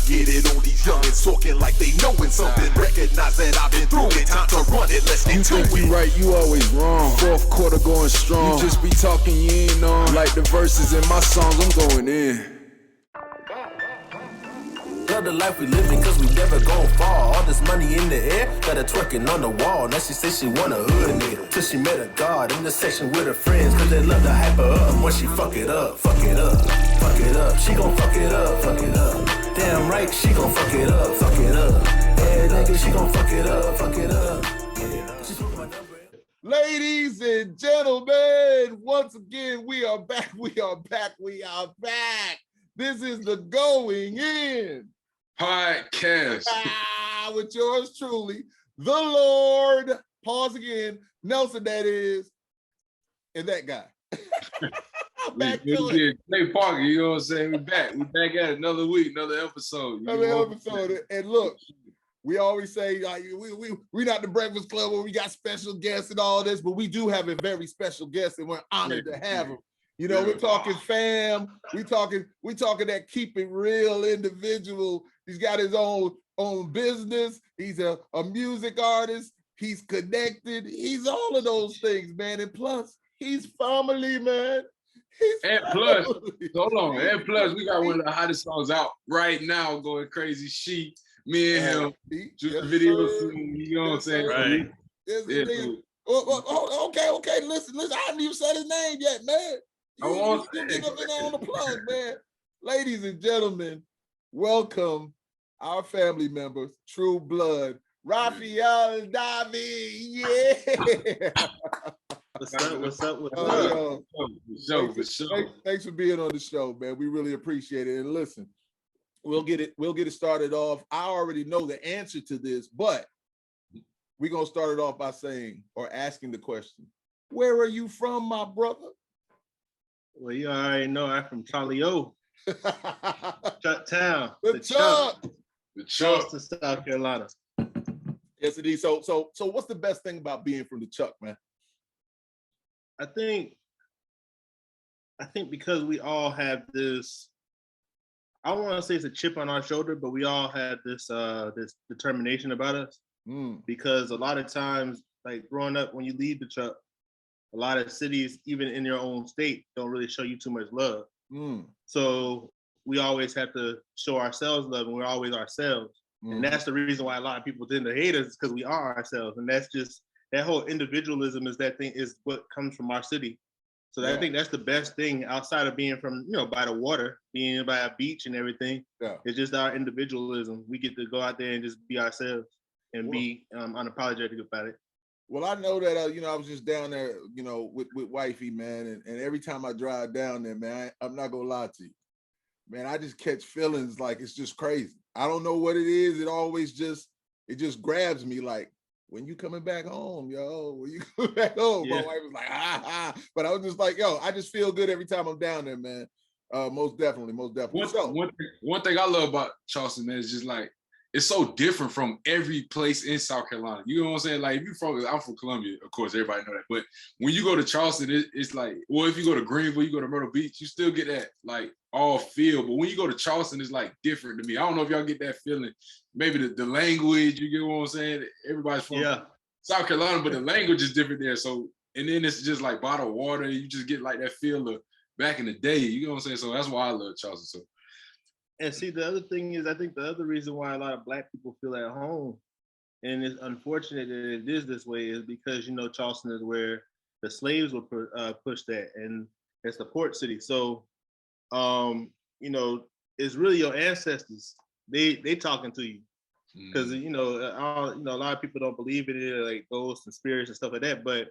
get it on these youngins talking like they knowin' something. Recognize that I've been through it, time to run it, let's get to it. You think you right, you always wrong. Fourth quarter going strong. You just be talking, you ain't on. Like the verses in my songs, I'm going in. Love the life we living cause we never gon' fall. All this money in the air, got her twerking on the wall. Now she say she want a hood nigga till she met a god in the section with her friends cause they love to hype her up. When she fuck it up, fuck it up, fuck it up. She gon' fuck it up, fuck it up. Damn right, she gon' fuck it up, fuck it up. Yeah, nigga, she gon' fuck it up, fuck it up. Yeah, she took my number. Ladies and gentlemen, once again, we are back. This is the Going In podcast with yours truly, the Lord. Pause again, Nelson. That is, and that guy. Back to it. Hey Parker, you know what I'm saying? We back at it. Another week, another episode. And look, we always say like we not the Breakfast Club where we got special guests and all this, but we do have a very special guest, and we're honored to have him. You know, we're talking fam. We talking that keep it real individual. He's got his own business. He's a music artist. He's connected. He's all of those things, man. And plus, he's family, man. Plus, hold on. And plus, we got one of the hottest songs out right now, going crazy. Me and him, just video soon. You know what I'm saying? Right. Okay. Listen. I haven't even said his name yet, man. You get up in there on the plug, man. Ladies and gentlemen, welcome our family members, True Blood, Rafiel and Davi. Yeah. What's up? Thanks for being on the show, man. We really appreciate it. And listen, we'll get it started off. I already know the answer to this, but we're gonna start it off by saying or asking the question: where are you from, my brother? Well, you already know I'm from Charlie O. Chuck Town. The Chuck. Charleston, South Carolina. Yes, indeed. So what's the best thing about being from the Chuck, man? I think because we all have this, I don't want to say it's a chip on our shoulder, but we all have this this determination about us. Because a lot of times, like growing up, when you leave the Chuck, a lot of cities, even in your own state, don't really show you too much love. So we always have to show ourselves love, and we're always ourselves. And that's the reason why a lot of people tend to hate us, because we are ourselves. And that's just, that whole individualism is what comes from our city. So I think that's the best thing outside of being from, by the water, being by a beach and everything. Yeah. It's just our individualism. We get to go out there and just be ourselves and be unapologetic about it. Well, I know that, I was just down there, with wifey, man. And every time I drive down there, man, I'm not going to lie to you, man, I just catch feelings like it's just crazy. I don't know what it is. It just grabs me like, when you coming back home, yo? When you coming back home? Yeah. My wife was like, But I was just like, yo, I just feel good every time I'm down there, man. Most definitely. One thing I love about Charleston, man, is just like, it's so different from every place in South Carolina. You know what I'm saying? Like, I'm from Columbia, of course, everybody know that. But when you go to Charleston, it's like, well, if you go to Greenville, you go to Myrtle Beach, you still get that, like, all feel. But when you go to Charleston, it's, like, different to me. I don't know if y'all get that feeling. Maybe the language, you get what I'm saying? Everybody's from South Carolina, but the language is different there. So, and then it's just like bottled water. You just get, like, that feel of back in the day. You know what I'm saying? So that's why I love Charleston. So. And see, the other thing is, I think the other reason why a lot of Black people feel at home, and it's unfortunate that it is this way, is because, Charleston is where the slaves were pushed at, and it's the port city. So, it's really your ancestors. They talking to you, because a lot of people don't believe in it, like ghosts and spirits and stuff like that. But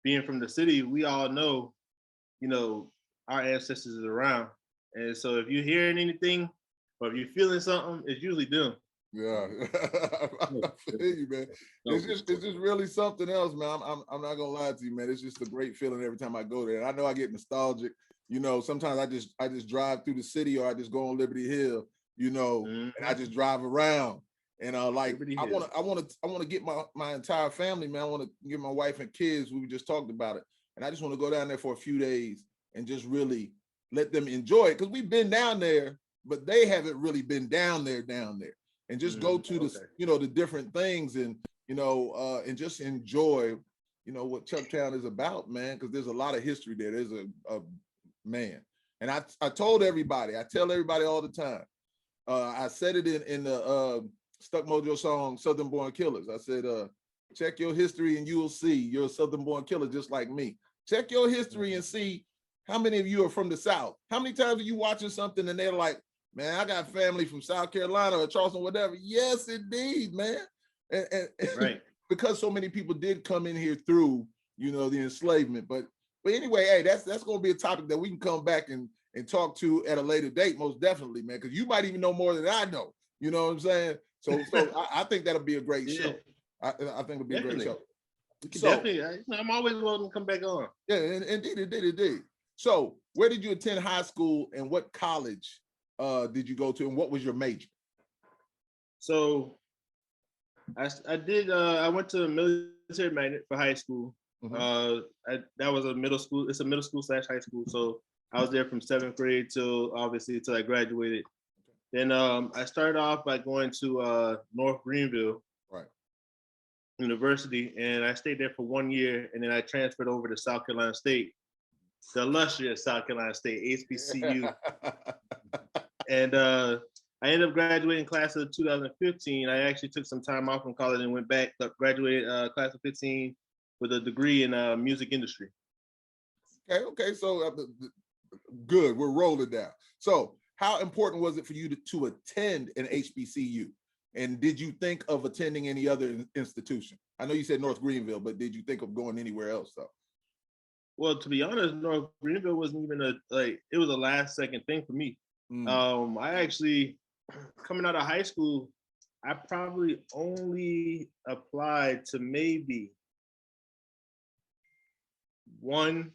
being from the city, we all know, our ancestors is around. And so if you're hearing anything or if you're feeling something, it's usually them. Yeah, I feel you, man. It's just really something else, man. I'm not gonna lie to you, man. It's just a great feeling every time I go there. And I know I get nostalgic. Sometimes I just drive through the city, or I just go on Liberty Hill, and I just drive around. And I want to get my entire family, man. I want to get my wife and kids. We just talked about it, and I just want to go down there for a few days and just really let them enjoy it, because we've been down there but they haven't really been down there. And just go to the, you know, the different things and, you know, and just enjoy, you know, what Chucktown is about, man, because there's a lot of history there. There's a man. And I told everybody, I tell everybody all the time, I said it in the Stuck Mojo song, Southern Born Killers. I said, check your history and you will see you're a Southern Born killer just like me. Check your history and see how many of you are from the South. How many times are you watching something and they're like, man, I got family from South Carolina or Charleston, whatever. Yes, indeed, man. And right. Because so many people did come in here through, you know, the enslavement. But anyway, hey, that's going to be a topic that we can come back and talk to at a later date, most definitely, man, because you might even know more than I know. You know what I'm saying? So I think that'll be a great show. I think it'll be a great show. Definitely, I'm always welcome to come back on. Yeah, indeed. So where did you attend high school and what college did you go to and what was your major? So I went to a military magnet for high school. That was a middle school. It's a middle school / high school. So I was there from 7th grade till I graduated. Then I started off by going to North Greenville University, and I stayed there for 1 year, and then I transferred over to South Carolina State, the illustrious South Carolina State, HBCU. And I ended up graduating class of 2015. I actually took some time off from college and went back, graduated class of 15 with a degree in music industry. Okay, so good, we're rolling down. So how important was it for you to attend an HBCU? And did you think of attending any other institution? I know you said North Greenville, but did you think of going anywhere else though? Well, to be honest, North Greenville wasn't even it was a last second thing for me. I actually, coming out of high school, I probably only applied to maybe 1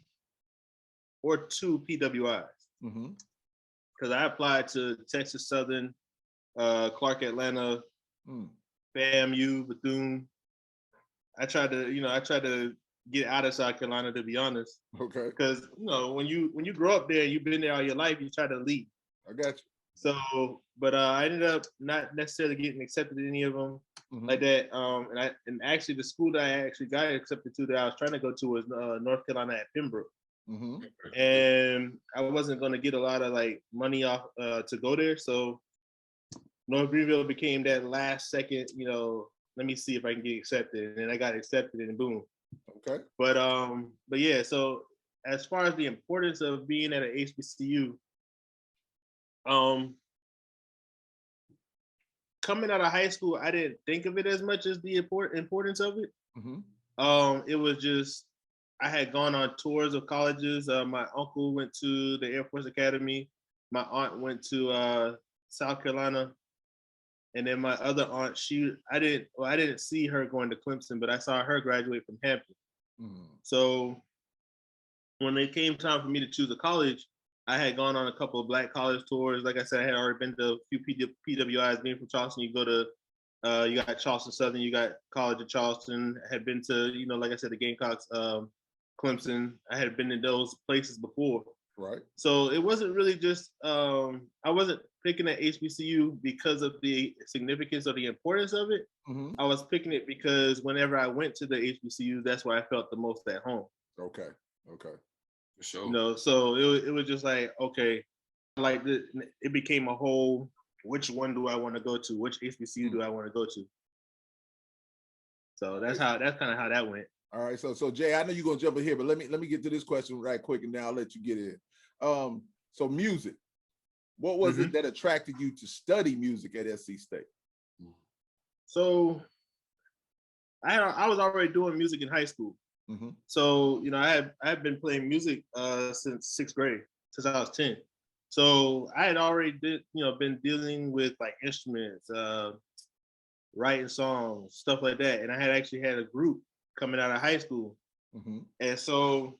or 2 PWIs. Because I applied to Texas Southern, Clark Atlanta, FAMU, Bethune. I tried to get out of South Carolina, to be honest. Okay. Because when you grow up there, you've been there all your life, you try to leave. I got you. So, but I ended up not necessarily getting accepted in any of them like that. And actually, the school that I actually got accepted to that I was trying to go to was North Carolina at Pembroke. And I wasn't going to get a lot of money off to go there. So North Greenville became that last second, let me see if I can get accepted. And then I got accepted and boom. Okay. But yeah, so as far as the importance of being at an HBCU, coming out of high school, I didn't think of it as much as the importance of it. It was just, I had gone on tours of colleges. My uncle went to the Air Force Academy. My aunt went to South Carolina. And then my other aunt, I didn't see her going to Clemson, but I saw her graduate from Hampton. So when it came time for me to choose a college, I had gone on a couple of Black college tours. Like I said, I had already been to a few PWIs. Being from Charleston, you go to, you got Charleston Southern, you got College of Charleston. I had been to, like I said, the Gamecocks, Clemson. I had been in those places before. Right. So it wasn't really just, I wasn't picking at HBCU because of the significance or the importance of it. I was picking it because whenever I went to the HBCU, that's where I felt the most at home. Okay. For sure. So it was just like, okay, it became a whole, which one do I want to go to? Which HBCU do I want to go to? So that's kind of how that went. All right, so Jay, I know you're gonna jump in here, but let me get to this question right quick, and then I'll let you get in. So music, what was it that attracted you to study music at SC State? So I was already doing music in high school. So I had been playing music since 6th grade, since I was 10. So I had already been dealing with instruments, writing songs, stuff like that, and I had actually had a group coming out of high school. And so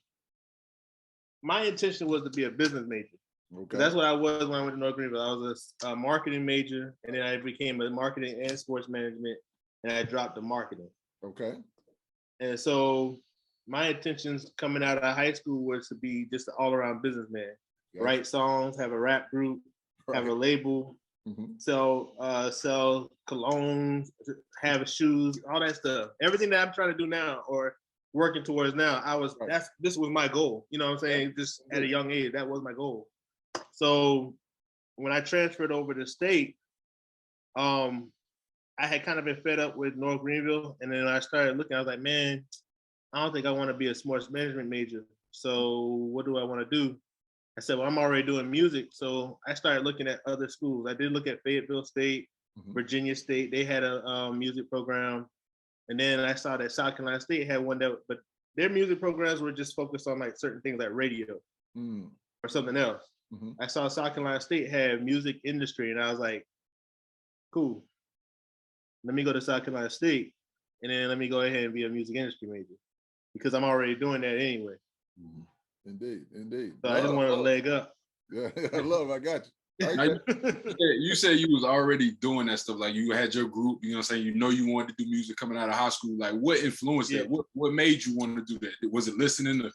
my intention was to be a business major. Okay. That's what I was when I went to North Greenville. I was a marketing major, and then I became a marketing and sports management, and I dropped the marketing. Okay. And so my intentions coming out of high school was to be just an all-around businessman. Write songs, have a rap group, have a label, sell cologne, have shoes, all that stuff. Everything that I'm trying to do now or working towards now, this was my goal. You know what I'm saying? Just at a young age, that was my goal. So when I transferred over to state, I had kind of been fed up with North Greenville, and then I started looking. I was like, man, I don't think I want to be a sports management major. So what do I want to do? I said, well, I'm already doing music. So I started looking at other schools. I did look at Fayetteville State, Virginia State. They had a music program. And then I saw that South Carolina State had one but their music programs were just focused on like certain things like radio or something else. I saw South Carolina State had music industry, and I was like, cool. Let me go to South Carolina State, and then let me go ahead and be a music industry major because I'm already doing that anyway. Indeed. So I just wanted a leg up. Yeah, I got you. Now, you said you was already doing that stuff. Like you had your group, you know what I'm saying? You wanted to do music coming out of high school. Like what influenced that? What made you want to do that? Was it listening to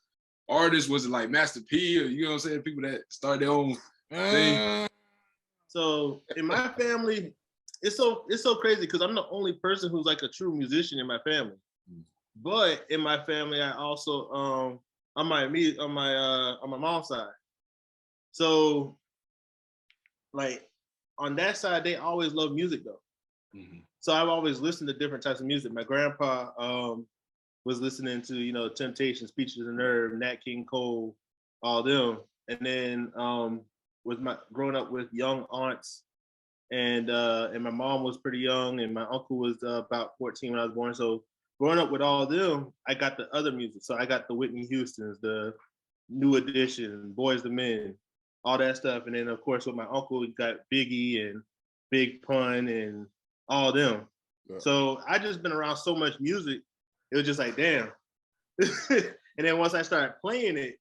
artists? Was it like Master P or you know what I'm saying? People that started their own thing? So in my family, it's so crazy because I'm the only person who's like a true musician in my family. But in my family, I also on my mom's side. So like on that side, they always love music though. So I've always listened to different types of music. My grandpa was listening to, Temptations, Peaches and Nerve, Nat King Cole, all them. And then growing up with young aunts, and my mom was pretty young, and my uncle was about 14 when I was born. So growing up with all of them, I got the other music. So I got the Whitney Houstons, the New Edition, Boys II Men, all that stuff. And then of course with my uncle, we got Biggie and Big Pun and all them. Yeah. So I just been around so much music, it was just like, damn. And then once I started playing it,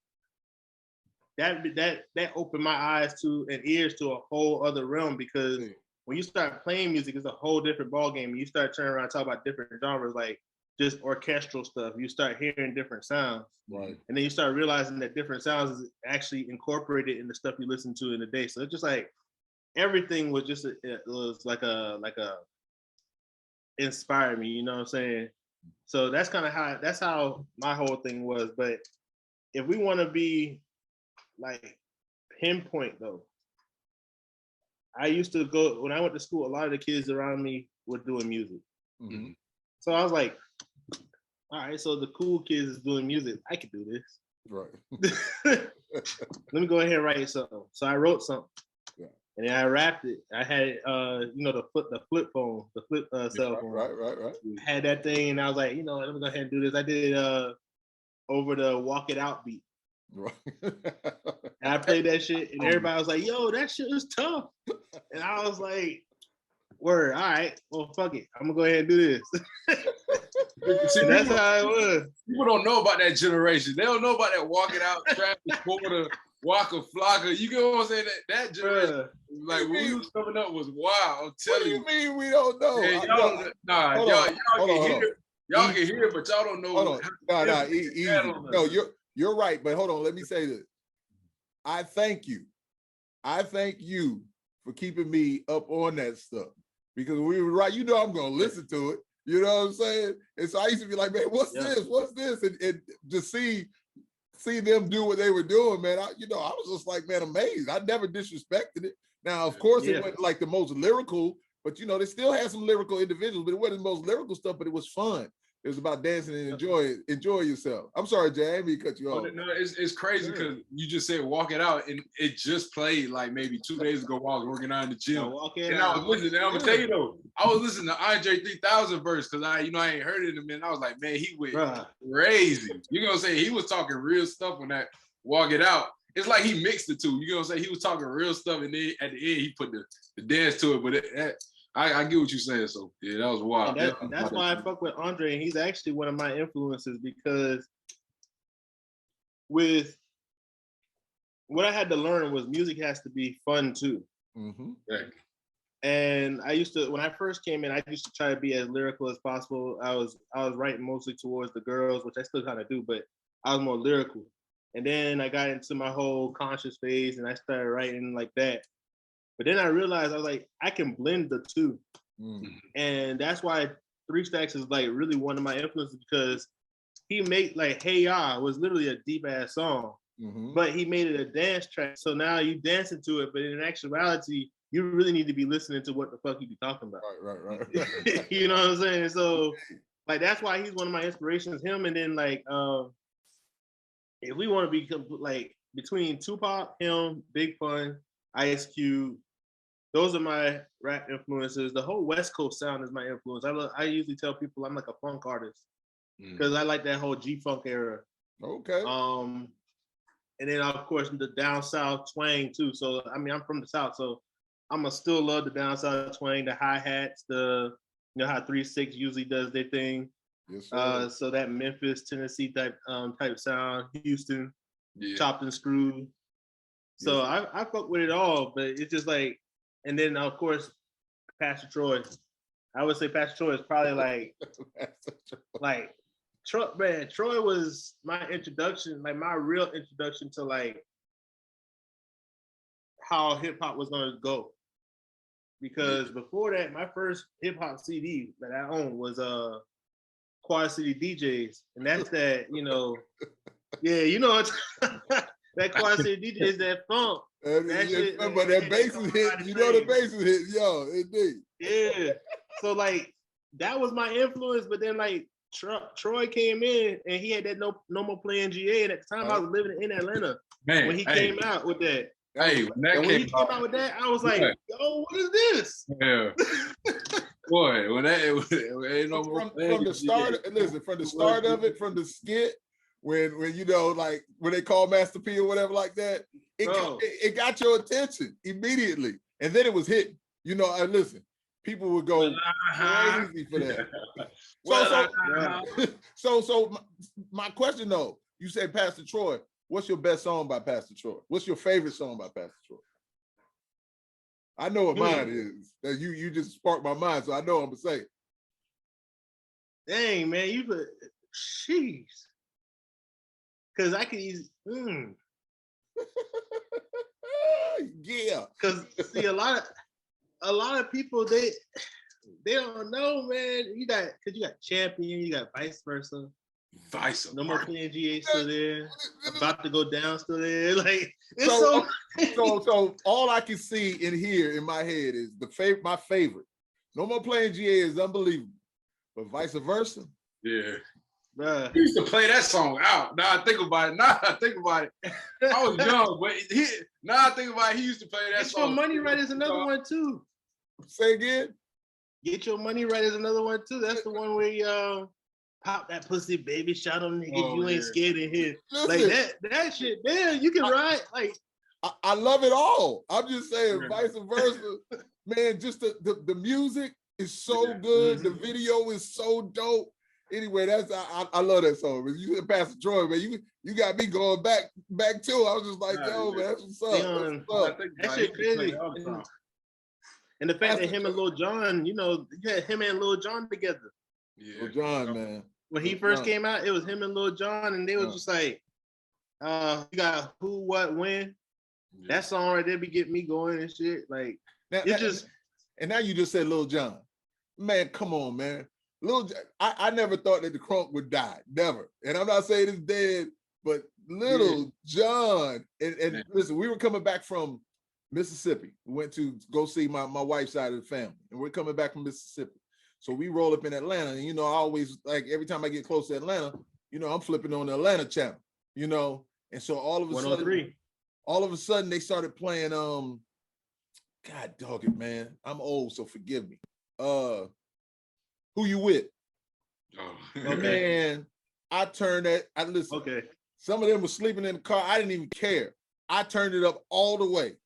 that opened my eyes to and ears to a whole other realm, because when you start playing music, it's a whole different ballgame. You start turning around and talk about different genres, like just orchestral stuff. You start hearing different sounds. Right. And then you start realizing that different sounds is actually incorporated in the stuff you listen to in the day. So it's just like everything was just it was like a inspired me, you know what I'm saying? So that's kind of how my whole thing was. But if we want to be like pinpoint though, I used to go, when I went to school, a lot of the kids around me were doing music. Mm-hmm. So I was like, all right, so the cool kids is doing music. I could do this. Right. Let me go ahead and write something. So I wrote something. Yeah. And then I rapped it. I had the flip phone, the flip cell phone. Right. I had that thing, and I was like, let me go ahead and do this. I did it over the Walk It Out beat. Right. And I played that shit, and everybody was like, yo, that shit was tough. And I was like, word, all right, well, fuck it. I'm gonna go ahead and do this. See, and that's how it was. People don't know about that generation. They don't know about that Walk It Out, Travis Porter, Waka Flocka. You get what I'm saying? That generation, like when we was coming up, was wild. I'm telling you. What do you mean we don't know? Man, y'all can hear it, but y'all don't know. Easy. No, you're right, but hold on. Let me say this. I thank you for keeping me up on that stuff, because we were right. I'm gonna listen to it. You know what I'm saying? And so I used to be like, man, what's this? What's this? And just see them do what they were doing, man. I was just like, man, amazed. I never disrespected it. Now, of course, it wasn't like the most lyrical, but they still had some lyrical individuals, but it wasn't the most lyrical stuff, but it was fun. It was about dancing and enjoy yourself. I'm sorry, Jay, I didn't mean to cut you off. No, it's crazy because you just said Walk It Out, and it just played like maybe 2 days ago while I was working out in the gym. I was listening, and I'm gonna tell you though, I was listening to Andre 3000 verse because I ain't heard it in a minute. I was like, man, he went crazy. You know what I'm saying? He was talking real stuff on that Walk It Out. It's like he mixed the two. You know what I'm saying? He was talking real stuff, and then at the end he put the dance to it, but I get what you're saying. So yeah, that was wild. That's why I fuck with Andre, and he's actually one of my influences, because with what I had to learn was music has to be fun too. Mm-hmm. Right. And when I first came in, I used to try to be as lyrical as possible. I was writing mostly towards the girls, which I still kind of do, but I was more lyrical. And then I got into my whole conscious phase, and I started writing like that. But then I realized I was like, I can blend the two. And that's why 3 Stacks is like really one of my influences, because he made like Hey Ya was literally a deep ass song, but he made it a dance track. So now you dancing to it, but in actuality, you really need to be listening to what the fuck you be talking about. Right. You know what I'm saying? So like that's why he's one of my inspirations. Him, and then like if we want to be like between Tupac, him, Big Pun, Ice Cube, those are my rap influences. The whole West Coast sound is my influence. I usually tell people I'm like a funk artist because I like that whole G-Funk era. Okay. And then of course the down south twang too. So I mean I'm from the South, so I'ma still love the down south twang, the hi-hats, the how 3-6 usually does their thing. Yes, sir. So that Memphis, Tennessee type sound, Houston, chopped and screwed. So I fuck with it all, but it's just like, and then of course Pastor Troy. I would say Pastor Troy is probably like Troy, man. Troy was my introduction, like my real introduction to like how hip hop was gonna go. Because before that, my first hip hop CD that I owned was Quad City DJs, and that's that that Quad City DJs, that funk. That shit, but that bass is hit. The bass is hit, yo, indeed. Yeah. So like that was my influence, but then like Troy came in and he had that no more playing GA, and at the time I was living in Atlanta when he came out with that. Hey, when he came out with that, I was like, "Yo, what is this?" Yeah, boy, when that ain't no more from the start. Listen, from the start of it, from the skit, when like when they call Master P or whatever like that, it got your attention immediately, and then it was hitting. Listen, people would go crazy for that. So my question though, you said Pastor Troy. What's your best song by Pastor Troy? What's your favorite song by Pastor Troy? I know what mine is. You just sparked my mind, so I know what I'm gonna say. Dang, man, jeez. Cause I could use yeah. Cause see a lot of people they don't know, man. You got Champion, you got Vice Versa. No more playing GA still there. About to go down still there. Like it's so all I can see and hear in my head is my favorite. No more playing GA is unbelievable, but Vice Versa. Yeah. Bruh. He used to play that song out. Now I think about it. I was young, but now I think about it, he used to play that Get song. Your Money Right is another one too. Say again? Get Your Money Right is another one too. That's the one where you pop that pussy, baby, shout them niggas, you ain't scared in here. Listen, like that shit, damn, you can ride. Like I love it all. I'm just saying, Vice Versa, man, just the music is so good. The video is so dope. Anyway, I love that song. You said Pastor Troy, man, you got me going back too. I was just like, yo, man, that's what's up. That shit crazy. And the fact that him and Lil Jon, you had him and Lil Jon together. Yeah. Lil Jon, man. When he first came out, it was him and Lil Jon, and they was just like, you got Who, What, When. Yeah. That song right there be getting me going and shit. Like, and now you just said Lil Jon. Man, come on, man. I never thought that the Crunk would die. Never. And I'm not saying it's dead, but Lil Jon. And listen, we were coming back from Mississippi. We went to go see my wife's side of the family. And we're coming back from Mississippi. So we roll up in Atlanta, and I always, like, every time I get close to Atlanta, I'm flipping on the Atlanta channel, and so all of a sudden they started playing God dog it, man, I'm old, so forgive me. Who You With? Oh, man, I turned that. I listen. Okay. Some of them were sleeping in the car. I didn't even care. I turned it up all the way,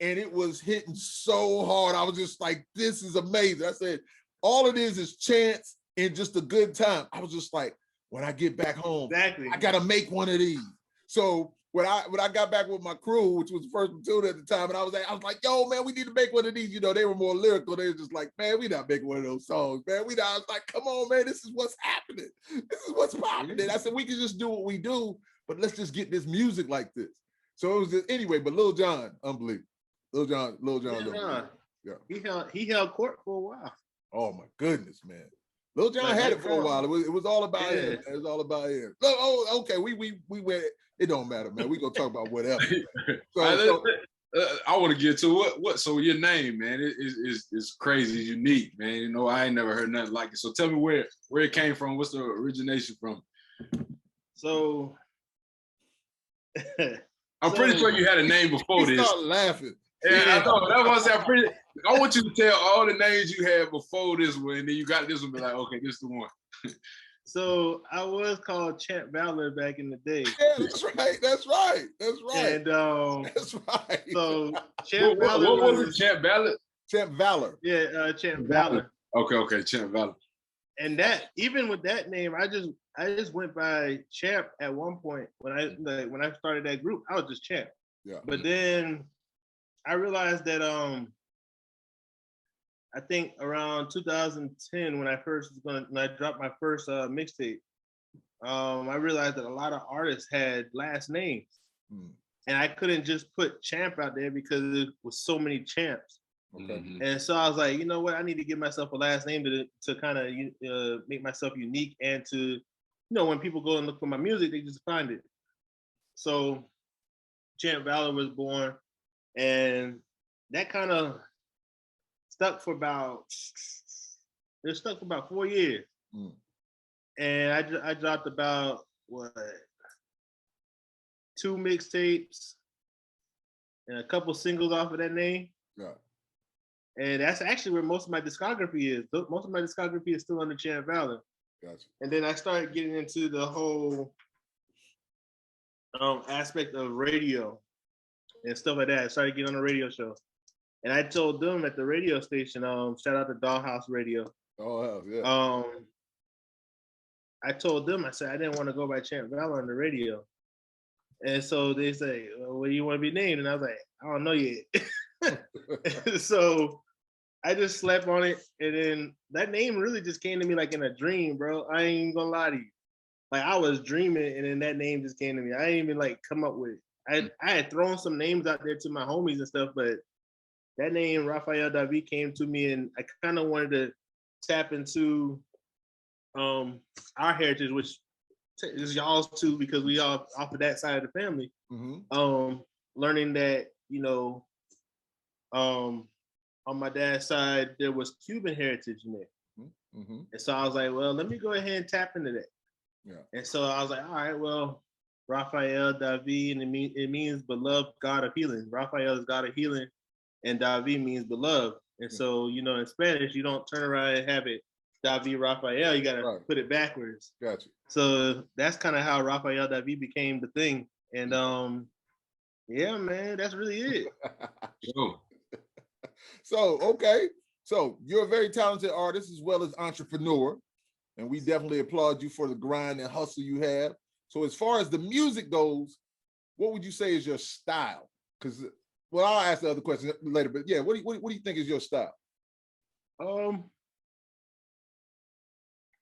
and it was hitting so hard. I was just like, this is amazing. I said, all it is chance and just a good time. I was just like, when I get back home, I gotta make one of these. So when I got back with my crew, which was the first platoon at the time, and I was like, yo, man, we need to make one of these. They were more lyrical. They were just like, man, we not making one of those songs, man. I was like, come on, man, this is what's happening. This is what's popping. I said, we can just do what we do, but let's just get this music like this. So it was just, anyway, but Lil Jon, unbelievable. Lil Jon. Yeah. He held court for a while. Oh my goodness, man. Lil Jon had it for a while. It was all about him. It was all about him. Oh, okay. We went. It don't matter, man. We gonna talk about whatever. I want to get to what. So your name, man, is crazy, unique, man. You know, I ain't never heard nothing like it. So tell me where it came from. What's the origination from? So I'm pretty sure you had a name before this. Start laughing. Yeah, I know. That was I want you to tell all the names you had before this one, and then you got this one. Be like, okay, this is the one. So I was called Champ Valor back in the day. Yeah, that's right. And that's right. So Champ Valor. What was it? Champ Valor? Champ Valor. Yeah, Champ Valor. Okay, Champ Valor. And that, even with that name, I just went by Champ at one point. When I started that group, I was just Champ. Yeah. But then I realized that I think around 2010 when I dropped my first mixtape, I realized that a lot of artists had last names, and I couldn't just put Champ out there because there was so many Champs. Okay. And so I was like, you know what? I need to give myself a last name to kind of make myself unique, and to, when people go and look for my music, they just find it. So Champ Valor was born, and that kind of stuck for about 4 years. And I dropped about 2 mixtapes and a couple singles off of that name. Yeah. And that's actually where most of my discography is. Most of my discography is still under Champ Valor. Gotcha. And then I started getting into the whole aspect of radio and stuff like that. I started getting on a radio show. And I told them at the radio station, shout out to Dollhouse Radio. Dollhouse, yeah. I told them, I said, I didn't want to go by Champ Valor on the radio. And so they say, well, what do you want to be named? And I was like, I don't know yet. So I just slept on it. And then that name really just came to me like in a dream, bro. I ain't gonna lie to you. Like I was dreaming and then that name just came to me. I didn't even like come up with it. I had thrown some names out there to my homies and stuff, but that name, Rafiel Davi, came to me, and I kind of wanted to tap into our heritage, which is y'all's too, because we all off of that side of the family. Learning that, on my dad's side, there was Cuban heritage in there. And so I was like, well, let me go ahead and tap into that. Yeah. And so I was like, all right, well, Rafiel Davi, and it means beloved God of healing. Rafiel is God of healing, and Davi means beloved. And so, in Spanish, you don't turn around and have it Davi Rafael. You got to put it backwards. Gotcha. So that's kind of how Rafiel Davi became the thing. And yeah, man, that's really it. So, okay. So you're a very talented artist as well as entrepreneur. And we definitely applaud you for the grind and hustle you have. So as far as the music goes, what would you say is your style? Because, well, I'll ask the other question later, but yeah, what do you think is your style?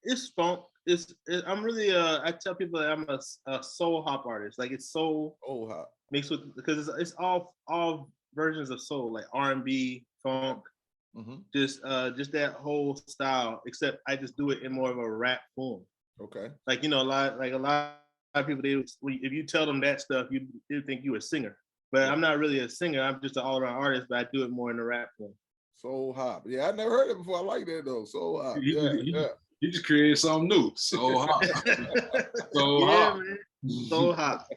It's funk. I'm really I tell people that I'm a soul hop artist. Like it's soul hop mixed with, because it's all versions of soul, like R&B, funk, just that whole style. Except I just do it in more of a rap form. Okay. Like a lot of people, if you tell them that stuff, they think you a singer. But I'm not really a singer. I'm just an all-around artist, but I do it more in the rap form. Soul hop. Yeah, I never heard it before. I like that though. Soul hop. Yeah. You just created something new. Soul hop. Soul hop. Man. Soul hop.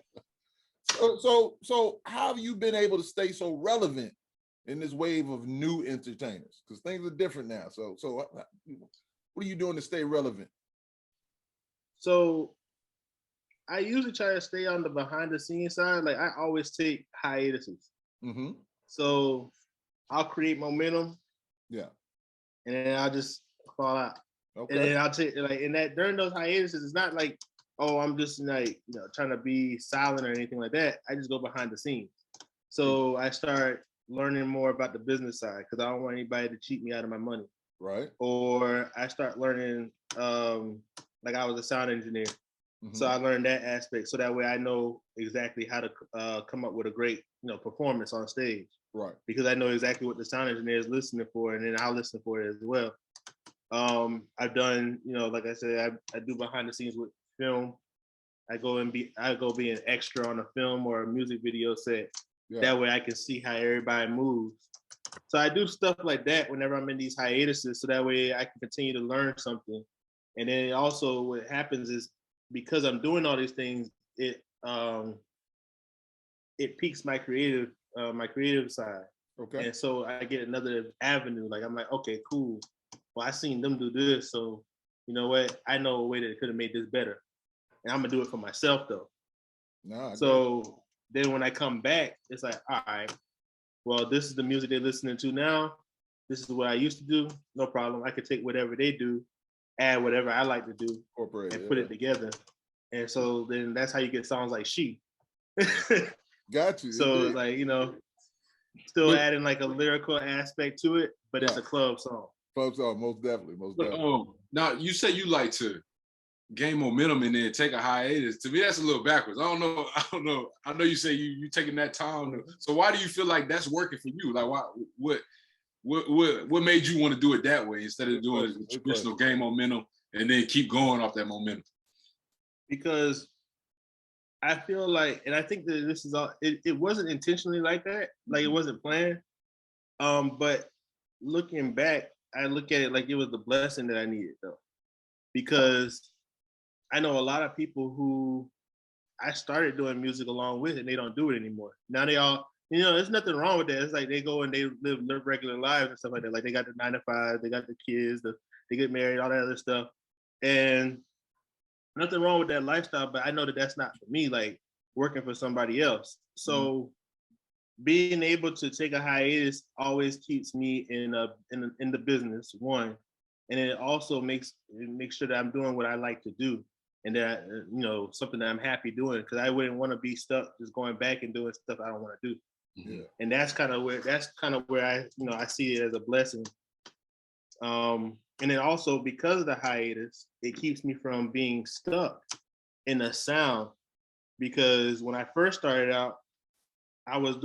So how have you been able to stay so relevant in this wave of new entertainers? Because things are different now. So what are you doing to stay relevant? So I usually try to stay on the behind the scenes side. Like I always take hiatuses. So I'll create momentum. Yeah. And then I'll just fall out. Okay. And then I'll take during those hiatuses, it's not like, oh, I'm just like, trying to be silent or anything like that. I just go behind the scenes. So I start learning more about the business side because I don't want anybody to cheat me out of my money. Right. Or I start learning, like I was a sound engineer. So I learned that aspect. So that way I know exactly how to come up with a great, performance on stage. Right. Because I know exactly what the sound engineer is listening for, and then I'll listen for it as well. I've done, like I said, I do behind the scenes with film. I go be an extra on a film or a music video set. Yeah. That way I can see how everybody moves. So I do stuff like that whenever I'm in these hiatuses, so that way I can continue to learn something. And then also what happens is, because I'm doing all these things, it piques my creative side. Okay. And so I get another avenue. Like, I'm like, okay, cool. Well, I seen them do this, so you know what? I know a way that it could have made this better. And I'm gonna do it for myself though. So then when I come back, it's like, all right, well, this is the music they're listening to now. This is what I used to do. No problem. I could take whatever they do, add whatever I like to do, and put it together. And so then that's how you get songs like She. Got you. So it's like, still adding like a lyrical aspect to it, but it's a club song. Club song, most definitely. Now you say you like to gain momentum and then take a hiatus. To me, that's a little backwards. I don't know. I know you say you taking that time. So why do you feel like that's working for you? Like, why? What made you want to do it that way instead of doing the traditional gain momentum and then keep going off that momentum? Because I feel like, and I think that this is all. It wasn't intentionally like that. Like, it wasn't planned. But looking back, I look at it like it was the blessing that I needed, though, because I know a lot of people who I started doing music along with, and they don't do it anymore. Now they all, there's nothing wrong with that. It's like they go and they live regular lives and stuff like that. Like, they got the 9 to 5, they got the kids, they get married, all that other stuff. And nothing wrong with that lifestyle, but I know that that's not for me, like working for somebody else. So being able to take a hiatus always keeps me in the business, one. And it also makes sure that I'm doing what I like to do, and that, something that I'm happy doing, because I wouldn't want to be stuck just going back and doing stuff I don't want to do. Yeah. And that's kind of where I see it as a blessing. And then also, because of the hiatus, it keeps me from being stuck in a sound, because when I first started out, I was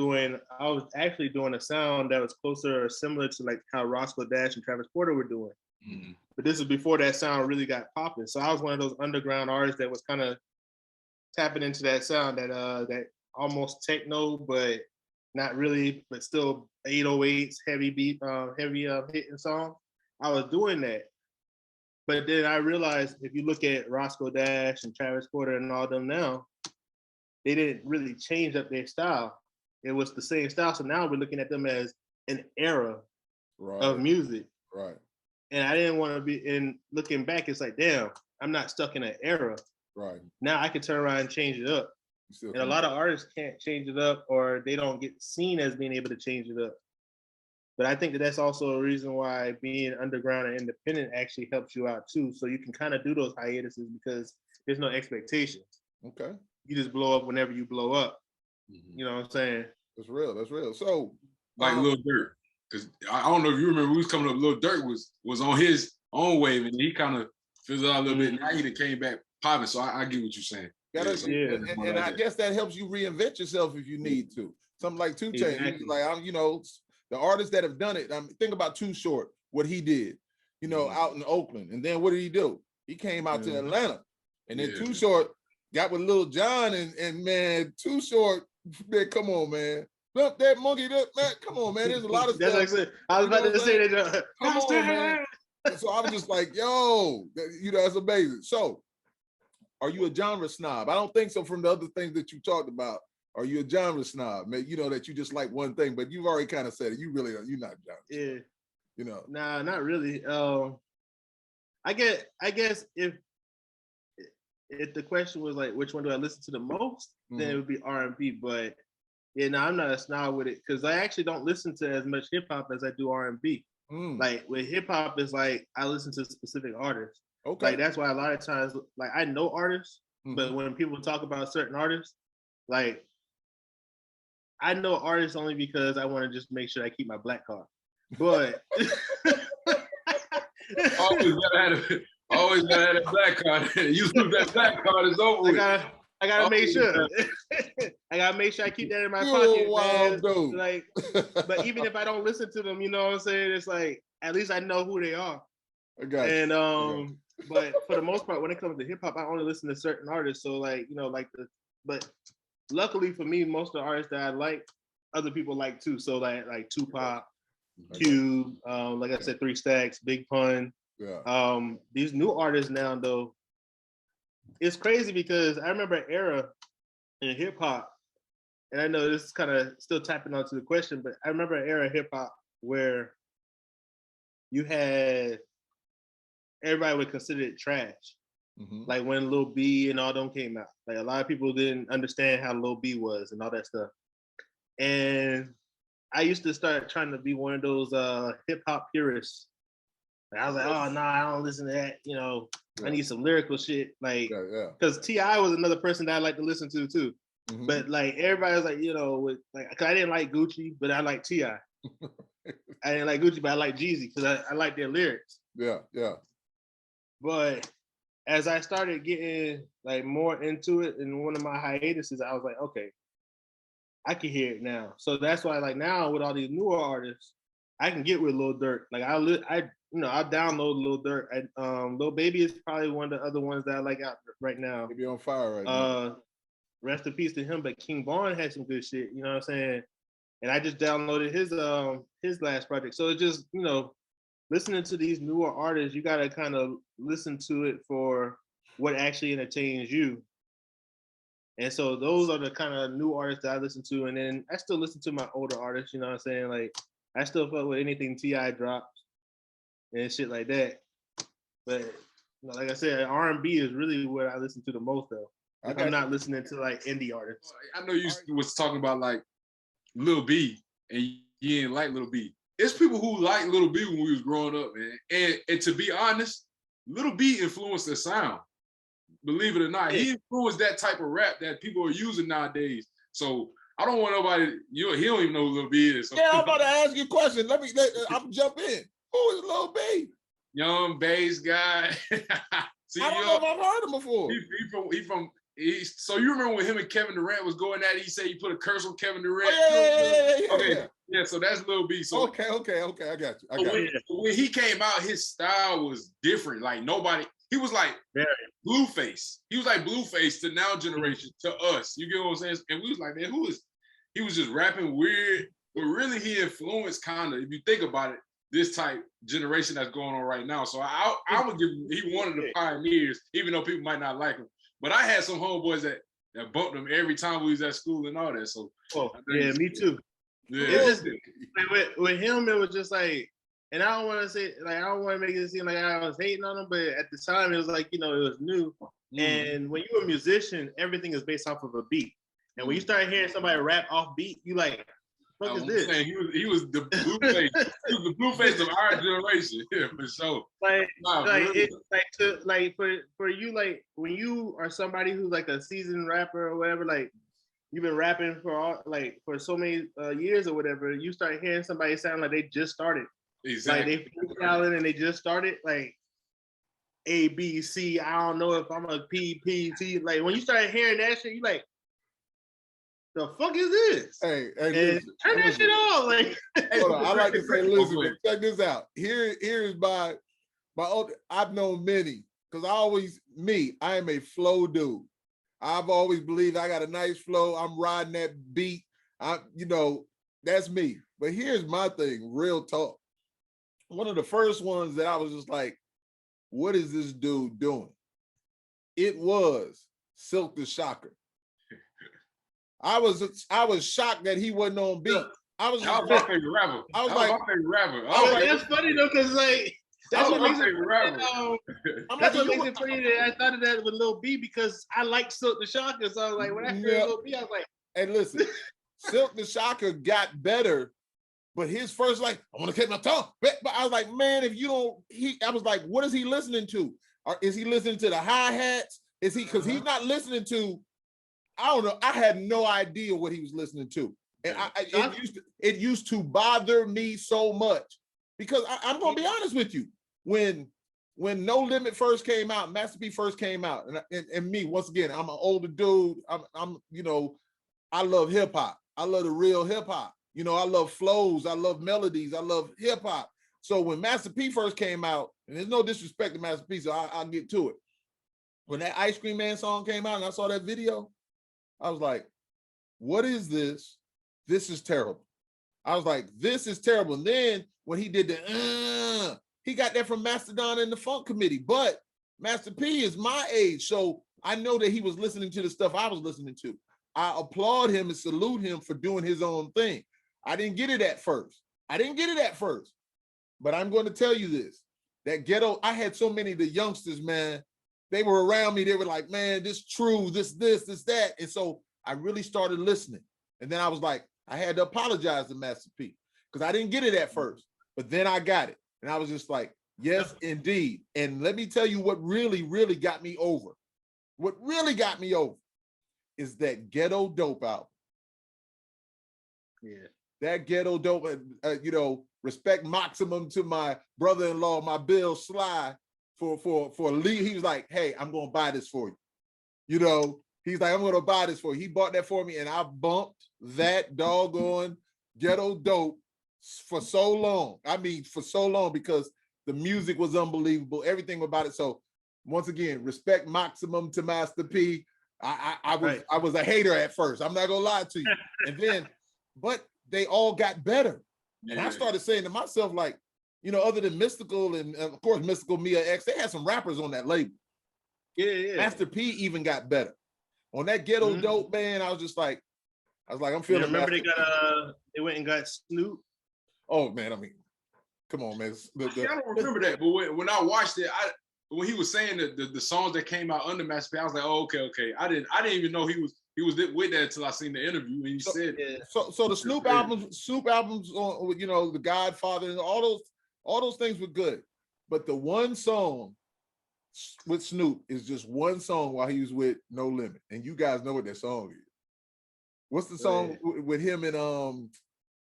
actually doing a sound that was closer or similar to like how Roscoe Dash and Travis Porter were doing. Mm-hmm. But this is before that sound really got popping. So I was one of those underground artists that was kind of tapping into that sound, that almost techno, but not really, but still 808s, heavy beat, hitting song. I was doing that. But then I realized, if you look at Roscoe Dash and Travis Porter and all them now, they didn't really change up their style. It was the same style. So now we're looking at them as an era of music. Right. And I didn't want to be, and looking back, it's like, damn, I'm not stuck in an era. Right. Now I can turn around and change it up. And a lot of artists can't change it up, or they don't get seen as being able to change it up. But I think that that's also a reason why being underground and independent actually helps you out too. So you can kind of do those hiatuses because there's no expectations. Okay. You just blow up whenever you blow up. Mm-hmm. You know what I'm saying? That's real. So, like Lil Durk, because I don't know if you remember, we was coming up, Lil Durk was on his own wave, and he kind of fizzled out a little bit. Now he came back popping. So I get what you're saying. And I guess that helps you reinvent yourself if you need to. Something like 2 Chainz. Exactly. Like, the artists that have done it. Think about Too Short, what he did, out in Oakland. And then what did he do? He came out to Atlanta. And then Too Short got with Lil Jon, and man, Too Short, man, come on, man. Look, that monkey, man, come on, man. There's a lot of stuff. That's like I was about to say that. Come on, man. So I was just like, yo, that's amazing. So, are you a genre snob? I don't think so from the other things that you talked about. Are you a genre snob? Man, that you just like one thing, but you've already kind of said it. You're not genre. Yeah. Nah, not really. I guess if the question was like, which one do I listen to the most, then it would be R&B. But I'm not a snob with it, because I actually don't listen to as much hip hop as I do R&B. Like with hip hop, it's like I listen to specific artists. Okay. Like that's why a lot of times, like I know artists, but when people talk about certain artists, like I know artists only because I want to just make sure I keep my black card. But always gotta have a black card. You lose that black card, is over. I gotta make sure. I gotta make sure I keep that in my You pocket, a wild man. dude. Like, but even if I don't listen to them, you know what I'm saying? It's like at least I know who they are. I got you. And but for the most part, when it comes to hip hop, I only listen to certain artists. So like, you know, but luckily for me, most of the artists that I like, other people like too. So like Tupac, Cube, like I said, 3 Stacks, Big Pun. Yeah. These new artists now though, it's crazy because I remember an era in hip hop, and I know this is kind of still tapping onto the question, but I remember an era of hip hop where you had everybody would consider it trash. Mm-hmm. Like when Lil B and all them came out. Like a lot of people didn't understand how Lil B was and all that stuff. And I used to start trying to be one of those hip hop purists. Like I was like, oh no, I don't listen to that. You know, I need some lyrical shit. Like, because T.I. was another person that I like to listen to too. Mm-hmm. But like everybody was like, you know, cause I didn't like Gucci, but I like T.I. I didn't like Gucci, but I like Jeezy because I like their lyrics. Yeah. But as I started getting like more into it in one of my hiatuses, I was like, okay, I can hear it now. So that's why like now with all these newer artists, I can get with Lil Durk. Like I download Lil Durk. Lil Baby is probably one of the other ones that I like out right now. Maybe on fire right now. Rest in peace to him. But King Von had some good shit. You know what I'm saying? And I just downloaded his last project. So it's just, you know, listening to these newer artists, you gotta kind of listen to it for what actually entertains you. And so those are the kind of new artists that I listen to. And then I still listen to my older artists, you know what I'm saying? Like I still fuck with anything T.I. drops and shit like that. But you know, like I said, R&B is really what I listen to the most though. Like, I'm not listening to like indie artists. I know you was talking about like Lil B and you didn't like Lil B. It's people who like Lil B when we was growing up, man. And to be honest, Lil B influenced the sound. Believe it or not, he influenced that type of rap that people are using nowadays. So I don't want nobody. He don't even know who Lil B is. So. Yeah, I'm about to ask you a question. I'm jump in. Who is Lil B? Young bass guy. See, I don't know if I've heard him before. So you remember when him and Kevin Durant was going at it? He said he put a curse on Kevin Durant. Yeah. So that's Lil B. So okay. I got you. When he came out, his style was different. Like nobody. He was like Blueface. He was like Blueface to now generation, to us. You get what I'm saying? And we was like, man, he was just rapping weird, but really he influenced kind of, if you think about it, this type generation that's going on right now. So I would give him, he one of the pioneers, even though people might not like him. But I had some homeboys that bumped him every time we was at school and all that. So yeah, me too. Yeah. It's just like, with him, it was just like, and I don't want to say, like, I don't want to make it seem like I was hating on him, but at the time, it was like, you know, it was new. And when you're a musician, everything is based off of a beat. And when you start hearing somebody rap off beat, you like, what is this? Saying, he was the Blueface. He was the Blueface of our generation. Yeah, for sure. For you, like, when you are somebody who's like a seasoned rapper or whatever, like, you've been rapping for so many years or whatever, you start hearing somebody sound like they just started. Exactly. Like they freestyling and they just started like A, B, C. I don't know if I'm a P, P, T. Like when you start hearing that shit, you like, the fuck is this? Hey, listen, turn that shit off. Like, hold on. I like to say, listen, check this out. Here is my old. I've known many because I am a flow dude. I've always believed I got a nice flow. I'm riding that beat. That's me. But here's my thing, real talk. One of the first ones that I was just like, what is this dude doing? It was Silk the Shocker. I was shocked that he wasn't on beat. That was my favorite rapper. That's funny though, because like that's what makes it funny. That's what makes it funny that I thought of that with Lil B because I like Silk the Shocker. So I was like, when I heard Lil B, I was like, hey, listen, Silk the Shocker got better. But his first, like, I want to catch my tongue. But I was like, man, if you don't, I was like, what is he listening to? Or is he listening to the hi-hats? Is he, because he's not listening to, I don't know. I had no idea what he was listening to. And it used to bother me so much because I'm going to be honest with you. When No Limit first came out, Master P first came out, and me, once again, I'm an older dude. I'm I love hip hop. I love the real hip hop. You know, I love flows. I love melodies. I love hip hop. So when Master P first came out, and there's no disrespect to Master P, so I'll get to it. When that Ice Cream Man song came out and I saw that video, I was like, what is this? This is terrible. I was like, this is terrible. And then when he did the, he got that from Mastodon and the Funk Committee. But Master P is my age, so I know that he was listening to the stuff I was listening to. I applaud him and salute him for doing his own thing. I didn't get it at first. But I'm going to tell you this, that ghetto, I had so many of the youngsters, man, they were around me. They were like, man, this true, this, that. And so I really started listening. And then I was like, I had to apologize to Master P because I didn't get it at first, but then I got it. And I was just like, yes, indeed. And let me tell you what really, really got me over. What really got me over is that Ghetto Dope album. Yeah. That Ghetto Dope, you know, respect maximum to my brother-in-law, my Bill Sly, for Lee. He was like, hey, I'm going to buy this for you. You know, he's like, I'm going to buy this for you. He bought that for me, and I bumped that doggone Ghetto Dope for so long. I mean, for so long, because the music was unbelievable, everything about it. So once again, respect maximum to Master P. I was a hater at first. I'm not gonna lie to you. And then, but they all got better. Yeah. And I started saying to myself, like, you know, other than Mystical and of course Mystical Mia X, they had some rappers on that label. Yeah. Master P even got better. On that Ghetto Dope, man, I was like, I'm feeling. Remember they went and got Snoop. Oh man, I mean, come on, man. I don't remember that, but when I watched it, when he was saying the songs that came out under Master P, I was like, oh, okay. I didn't even know he was with that until I seen the interview and you said. So the Snoop albums on, you know, The Godfather and all those things were good, but the one song with Snoop is just one song while he was with No Limit, and you guys know what that song is. What's the song with him and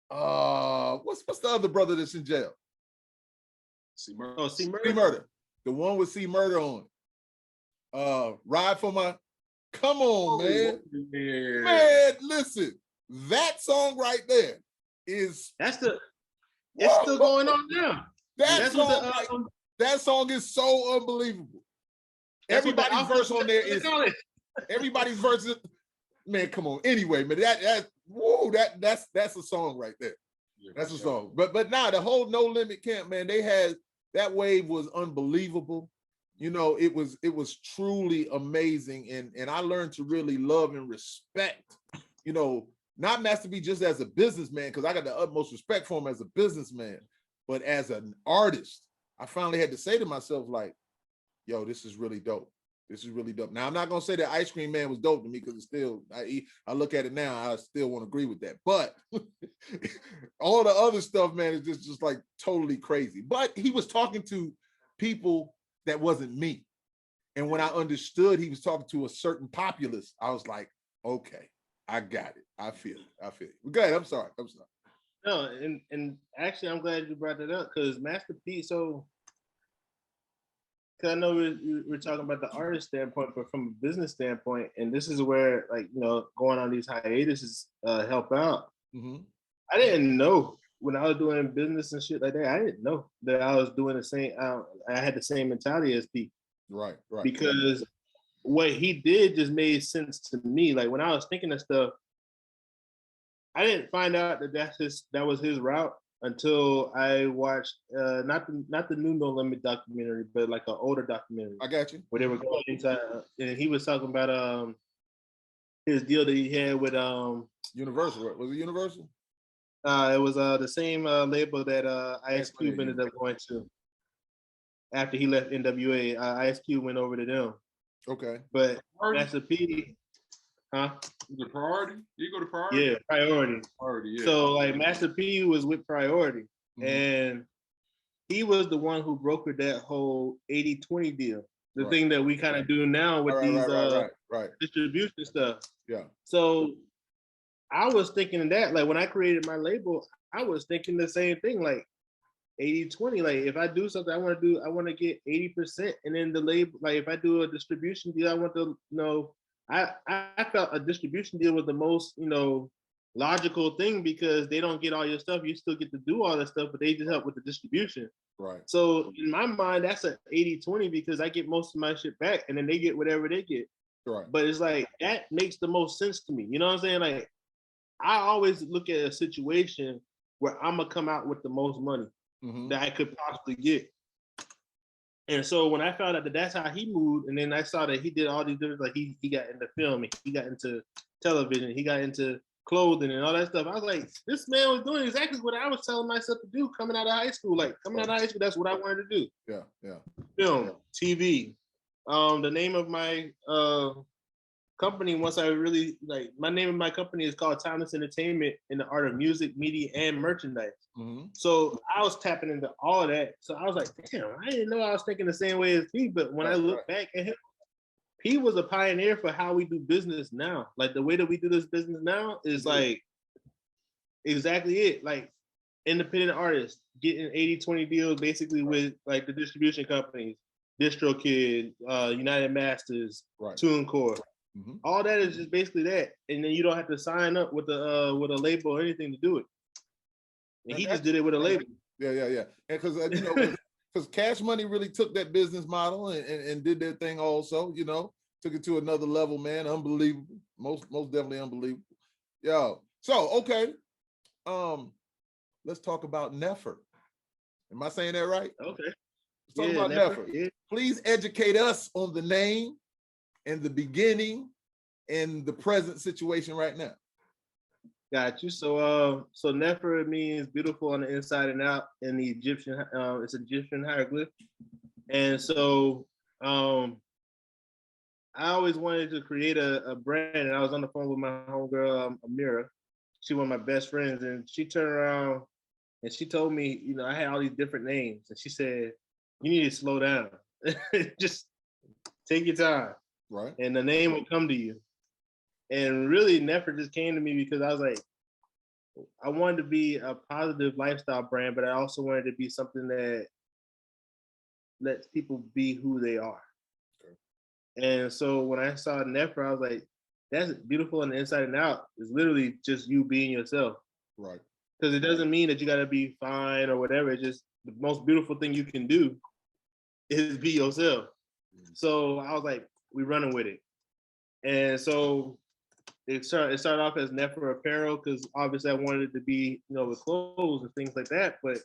what's the other brother that's in jail? C Murder. Oh, C Murder. C Murder. The one with C Murder on it. Ride for my. Come on, man. Yeah. Man, listen. That song right there is. It's still going on now. That song is so unbelievable. Everybody's verse on there is. Everybody's verse is. Man, come on. Anyway, man, that's a song right there. Yeah, that's a song. But now the whole No Limit camp, man, they had. That wave was unbelievable. You know, it was truly amazing. And I learned to really love and respect, you know, not Master P just as a businessman, because I got the utmost respect for him as a businessman, but as an artist, I finally had to say to myself, like, yo, this is really dope. This is really dope. Now, I'm not going to say that Ice Cream Man was dope to me because it's still, I look at it now, I still want to agree with that. But all the other stuff, man, is just like totally crazy. But he was talking to people that wasn't me. And when I understood he was talking to a certain populace, I was like, okay, I got it. I feel it. Go ahead. I'm sorry. No, and actually, I'm glad you brought that up because Master P, because I know we're talking about the artist standpoint, but from a business standpoint, and this is where, like, you know, going on these hiatuses help out. Mm-hmm. I didn't know when I was doing business and shit like that. I didn't know that I was doing the same. I had the same mentality as P. Right. Because what he did just made sense to me. Like when I was thinking of stuff, I didn't find out that was his route until I watched not the new No Limit documentary, but like an older documentary. I got you. Where they were going inside, and he was talking about his deal that he had with Universal. Was it Universal? It was the same label that Ice Cube ended up going to after he left NWA. Ice Cube went over to them. Okay. But Master P, The Priority? You go to Priority? Yeah, Priority. Yeah. So like Master P was with Priority, and he was the one who brokered that whole 80-20 deal. The thing that we kind of do now with these distribution stuff. Yeah. So I was thinking of that, like when I created my label, I was thinking the same thing, like 80-20. Like if I do something I want to get 80%, and then the label, like if I do a distribution deal, I I felt a distribution deal was the most, logical thing because they don't get all your stuff. You still get to do all that stuff, but they just help with the distribution. Right. So in my mind, that's an 80-20 because I get most of my shit back and then they get whatever they get. Right. But it's like, that makes the most sense to me. You know what I'm saying? Like, I always look at a situation where I'm going to come out with the most money that I could possibly get. And so when I found out that that's how he moved, and then I saw that he did all these different, like he got into film, he got into television, he got into clothing and all that stuff. I was like, this man was doing exactly what I was telling myself to do coming out of high school. Like coming out of high school, that's what I wanted to do. Yeah. Film, TV. The name of my company, once I really my name of my company is called Timeless Entertainment in the Art of Music, Media, and Merchandise. So I was tapping into all of that. So I was like, damn, I didn't know I was thinking the same way as P. But when I look back at him, he was a pioneer for how we do business now. Like the way that we do this business now is like exactly it. Like independent artists getting 80-20 deals basically with like the distribution companies, DistroKid, United Masters, TuneCore. All that is just basically that. And then you don't have to sign up with a label or anything to do it. And he just did it with a label. Yeah. And because Cash Money really took that business model and did their thing also, took it to another level, man. Unbelievable. Most definitely unbelievable. Yo. So, okay. Let's talk about Nefer. Am I saying that right? Okay. Let's talk about Nefer. Yeah. Please educate us on the name and the beginning and the present situation right now. Got you. So Nefer means beautiful on the inside and out in the Egyptian. It's Egyptian hieroglyph, and so I always wanted to create a brand. And I was on the phone with my homegirl Amira. She one of my best friends, and she turned around and she told me, I had all these different names, and she said, "You need to slow down. Just take your time, right? And the name will come to you." And really, Nefer just came to me because I was like, I wanted to be a positive lifestyle brand, but I also wanted to be something that lets people be who they are. Okay. And so when I saw Nefer, I was like, that's beautiful on the inside and out. It's literally just you being yourself. Right. Because it doesn't mean that you got to be fine or whatever. It's just the most beautiful thing you can do is be yourself. So I was like, we running with it. And so it started off as Nefer Apparel because obviously I wanted it to be, with clothes and things like that. But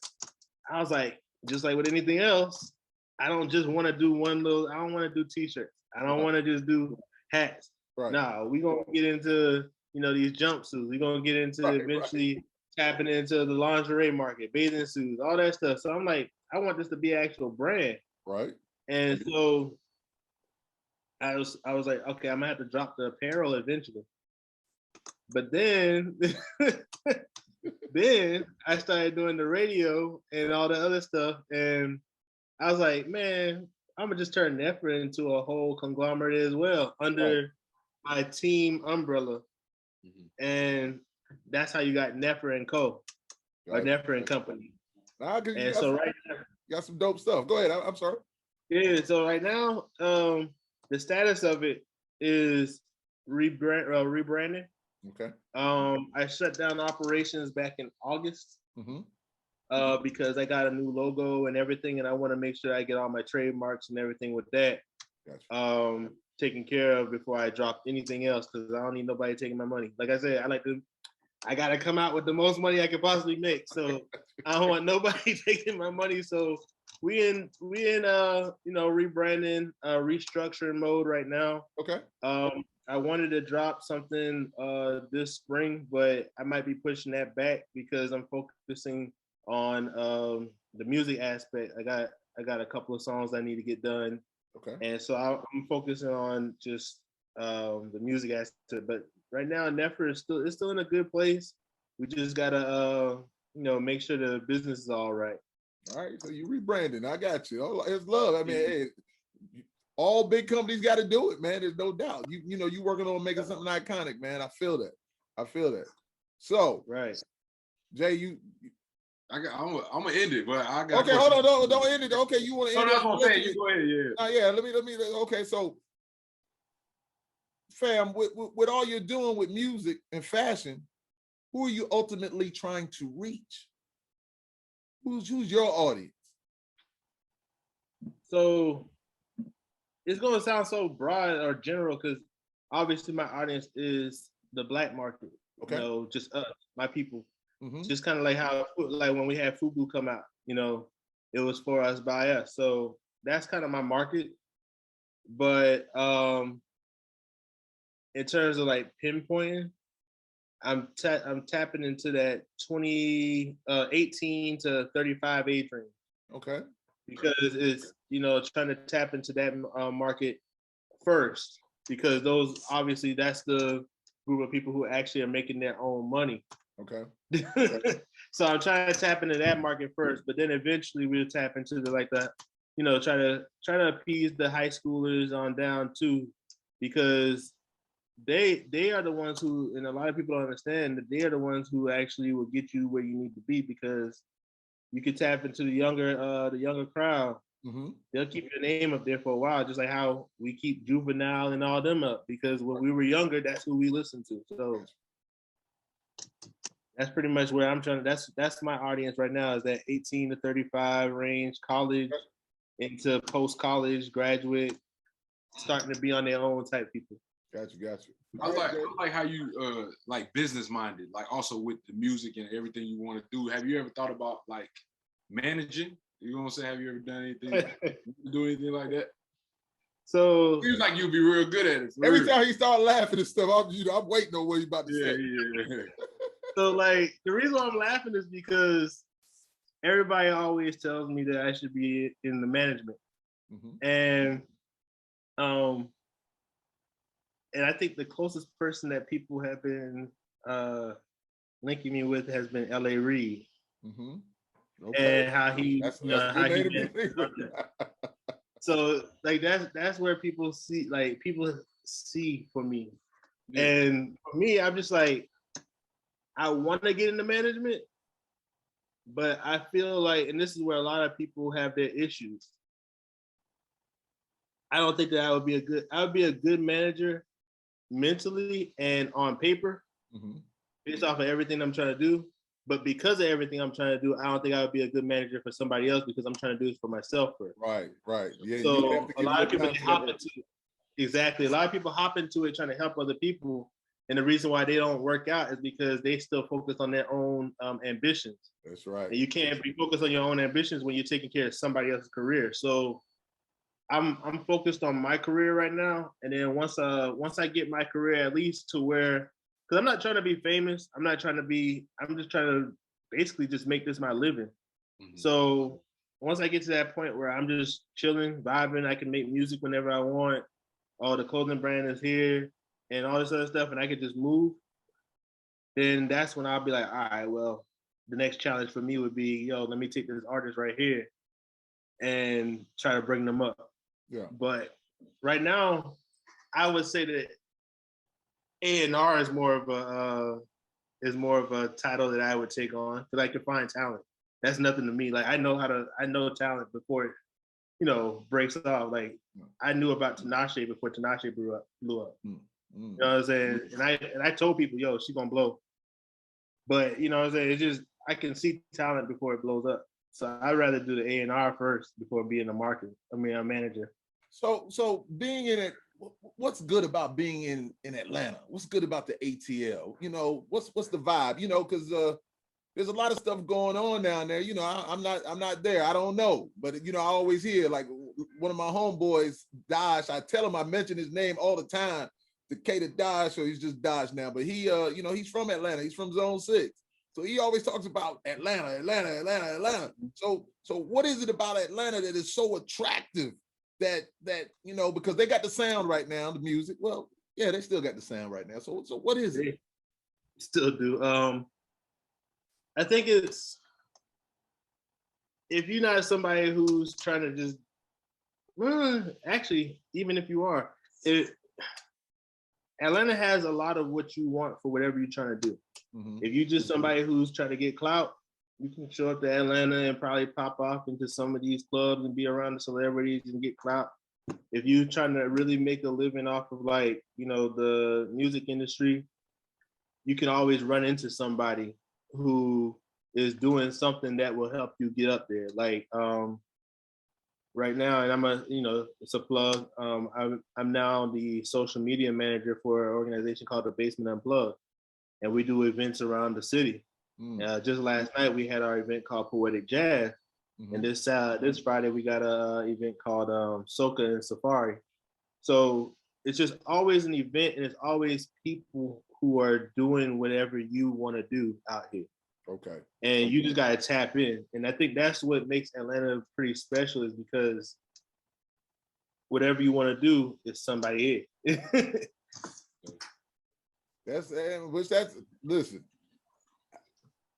I was like, just like with anything else, I don't just want to do I don't want to do t-shirts. I don't want to just do hats. Right. No, we're going to get into, these jumpsuits. We're going to get into eventually tapping into the lingerie market, bathing suits, all that stuff. So I'm like, I want this to be an actual brand. Right. And so I was like, okay, I'm gonna have to drop the apparel eventually. But then I started doing the radio and all the other stuff. And I was like, man, I'm gonna just turn Nefer into a whole conglomerate as well under my team umbrella. And that's how you got Nefer and Co. Or Nefer and Company. And so right now, you got some dope stuff. Go ahead. I'm sorry. Yeah, so right now, the status of it is rebranding. Okay. I shut down operations back in August because I got a new logo and everything, and I want to make sure I get all my trademarks and everything with that taken care of before I drop anything else because I don't need nobody taking my money. Like I said, I gotta come out with the most money I can possibly make. So I don't want nobody taking my money. So we in rebranding, restructuring mode right now. Okay. I wanted to drop something this spring, but I might be pushing that back because I'm focusing on the music aspect. I got a couple of songs I need to get done. Okay. And so I'm focusing on just the music aspect. But right now, Nefer is still in a good place. We just gotta make sure the business is all right. All right, so you rebranding. I got you. It's love. I mean, hey, all big companies got to do it, man. There's no doubt. You working on making something iconic, man. I feel that. So, right, Jay, I'm gonna end it, but I got. Okay, hold on, don't end it. Okay, you want to end it? That's what I'm saying. You go ahead, yeah. Yeah. Let me. Okay, so fam, with all you're doing with music and fashion, who are you ultimately trying to reach? Who's your audience? So it's gonna sound so broad or general because obviously my audience is the Black market. Okay. You know, just us, my people. Mm-hmm. Just kind of like how, like when we had Hbcu come out, you know, it was for us, by us. So that's kind of my market. But in terms of like pinpointing, I'm tapping into that 18 to 35 age range. Okay. Because it's, you know, trying to tap into that market first, because those, obviously that's the group of people who actually are making their own money. Okay. So I'm trying to tap into that market first, but then eventually we'll tap into the you know, try to appease the high schoolers on down too, because they are the ones who, and a lot of people don't understand that they are the ones who actually will get you where you need to be, because you can tap into the younger crowd. Mm-hmm. They'll keep your name up there for a while, just like how we keep Juvenile and all them up, because when we were younger, that's who we listened to. So that's pretty much where I'm trying to, that's my audience right now, is that 18 to 35 range, college into post-college, graduate, starting to be on their own type people. Got you. I like how you like business minded, like also with the music and everything you want to do. Have you ever thought about like managing? You know what I'm saying? Have you ever done anything, do anything like that? So seems like you'd be real good at it. Every time he started laughing and stuff, I'm waiting on what he's about to say. Yeah. So like the reason why I'm laughing is because everybody always tells me that I should be in the management, and I think the closest person that people have been linking me with has been L.A. Reid. Mm-hmm. Okay. And how he, so like that's where people see for me. Yeah. And for me, I'm just like, I want to get into management, but I feel like, and this is where a lot of people have their issues, I don't think that I would be a good manager mentally and on paper, based off of everything I'm trying to do. But because of everything I'm trying to do, I don't think I would be a good manager for somebody else, because I'm trying to do this for myself first. Right. Yeah. So a lot of people hop into it. Exactly. A lot of people hop into it trying to help other people. And the reason why they don't work out is because they still focus on their own ambitions. That's right. And you can't be focused on your own ambitions when you're taking care of somebody else's career. So I'm focused on my career right now. And then once I get my career at least to where, because I'm not trying to be famous. I'm just trying to basically just make this my living. Mm-hmm. So once I get to that point where I'm just chilling, vibing, I can make music whenever I want. The clothing brand is here and all this other stuff, and I can just move. Then that's when I'll be like, all right, well, the next challenge for me would be, let me take this artist right here and try to bring them up. Yeah. But right now, I would say that A&R is more of a title that I would take on, because I can find talent. That's nothing to me. Like I know talent before it, breaks off. Like I knew about Tinashe before Tinashe blew up. You know what I'm saying? And I told people, she's gonna blow. But you know what I'm saying? It's just I can see talent before it blows up. So I'd rather do the A&R first before being a manager. So being in it, what's good about being in Atlanta? What's good about the ATL? What's the vibe? Because there's a lot of stuff going on down there. I'm not there. I don't know, but I always hear like one of my homeboys, Dodge. I tell him I mention his name all the time. Decatur Dodge, or he's just Dodge now. But he, he's from Atlanta. He's from Zone 6. So he always talks about Atlanta. So what is it about Atlanta that is so attractive that because they got the sound right now, the music. Well, yeah, they still got the sound right now. So what is it? They still do. I think it's, if you're not somebody who's trying to just, actually, even if you are, Atlanta has a lot of what you want for whatever you're trying to do. Mm-hmm. If you're just somebody who's trying to get clout, you can show up to Atlanta and probably pop off into some of these clubs and be around the celebrities and get clout. if you trying to really make a living off of like, the music industry, you can always run into somebody who is doing something that will help you get up there. Like right now, and it's a plug. I'm now the social media manager for an organization called the Basement Unplugged, and we do events around the city. Just last night we had our event called Poetic Jazz, and this Friday we got a event called Soca and Safari. So it's just always an event, and it's always people who are doing whatever you want to do out here. Okay. And you just got to tap in. And I think that's what makes Atlanta pretty special, is because whatever you want to do is somebody here. Listen,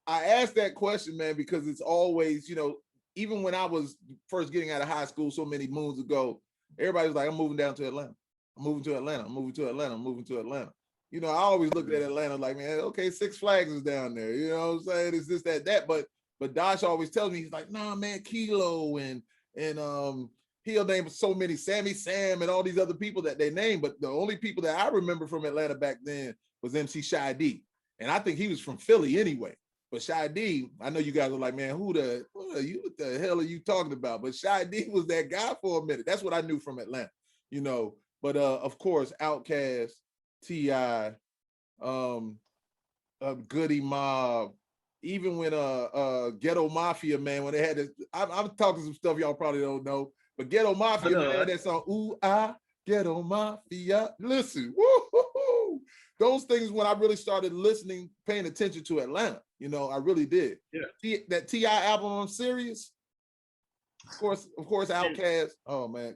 I asked that question, man, because it's always, even when I was first getting out of high school so many moons ago, everybody was like, I'm moving down to Atlanta. I'm moving to Atlanta. I'm moving to Atlanta. I'm moving to Atlanta. I always looked at Atlanta like, man, okay, Six Flags is down there. You know what I'm saying? It's this, that. But Dash always tells me, he's like, nah, man, Kilo and he'll name so many, Sammy Sam and all these other people that they name. But the only people that I remember from Atlanta back then was MC Shy D. And I think he was from Philly anyway. But Shy D, I know you guys are like, man, what the hell are you talking about? But Shy D was that guy for a minute. That's what I knew from Atlanta, But of course, Outkast, T.I., Goody Mob, even when Ghetto Mafia, man, when they had this, I'm talking some stuff y'all probably don't know, but Ghetto Mafia, man, had that song, Ooh, Ghetto Mafia. Listen, woo-hoo-hoo. Those things when I really started listening, paying attention to Atlanta, I really did. Yeah. That T.I. album, I'm serious. Of course, Outkast. Oh man.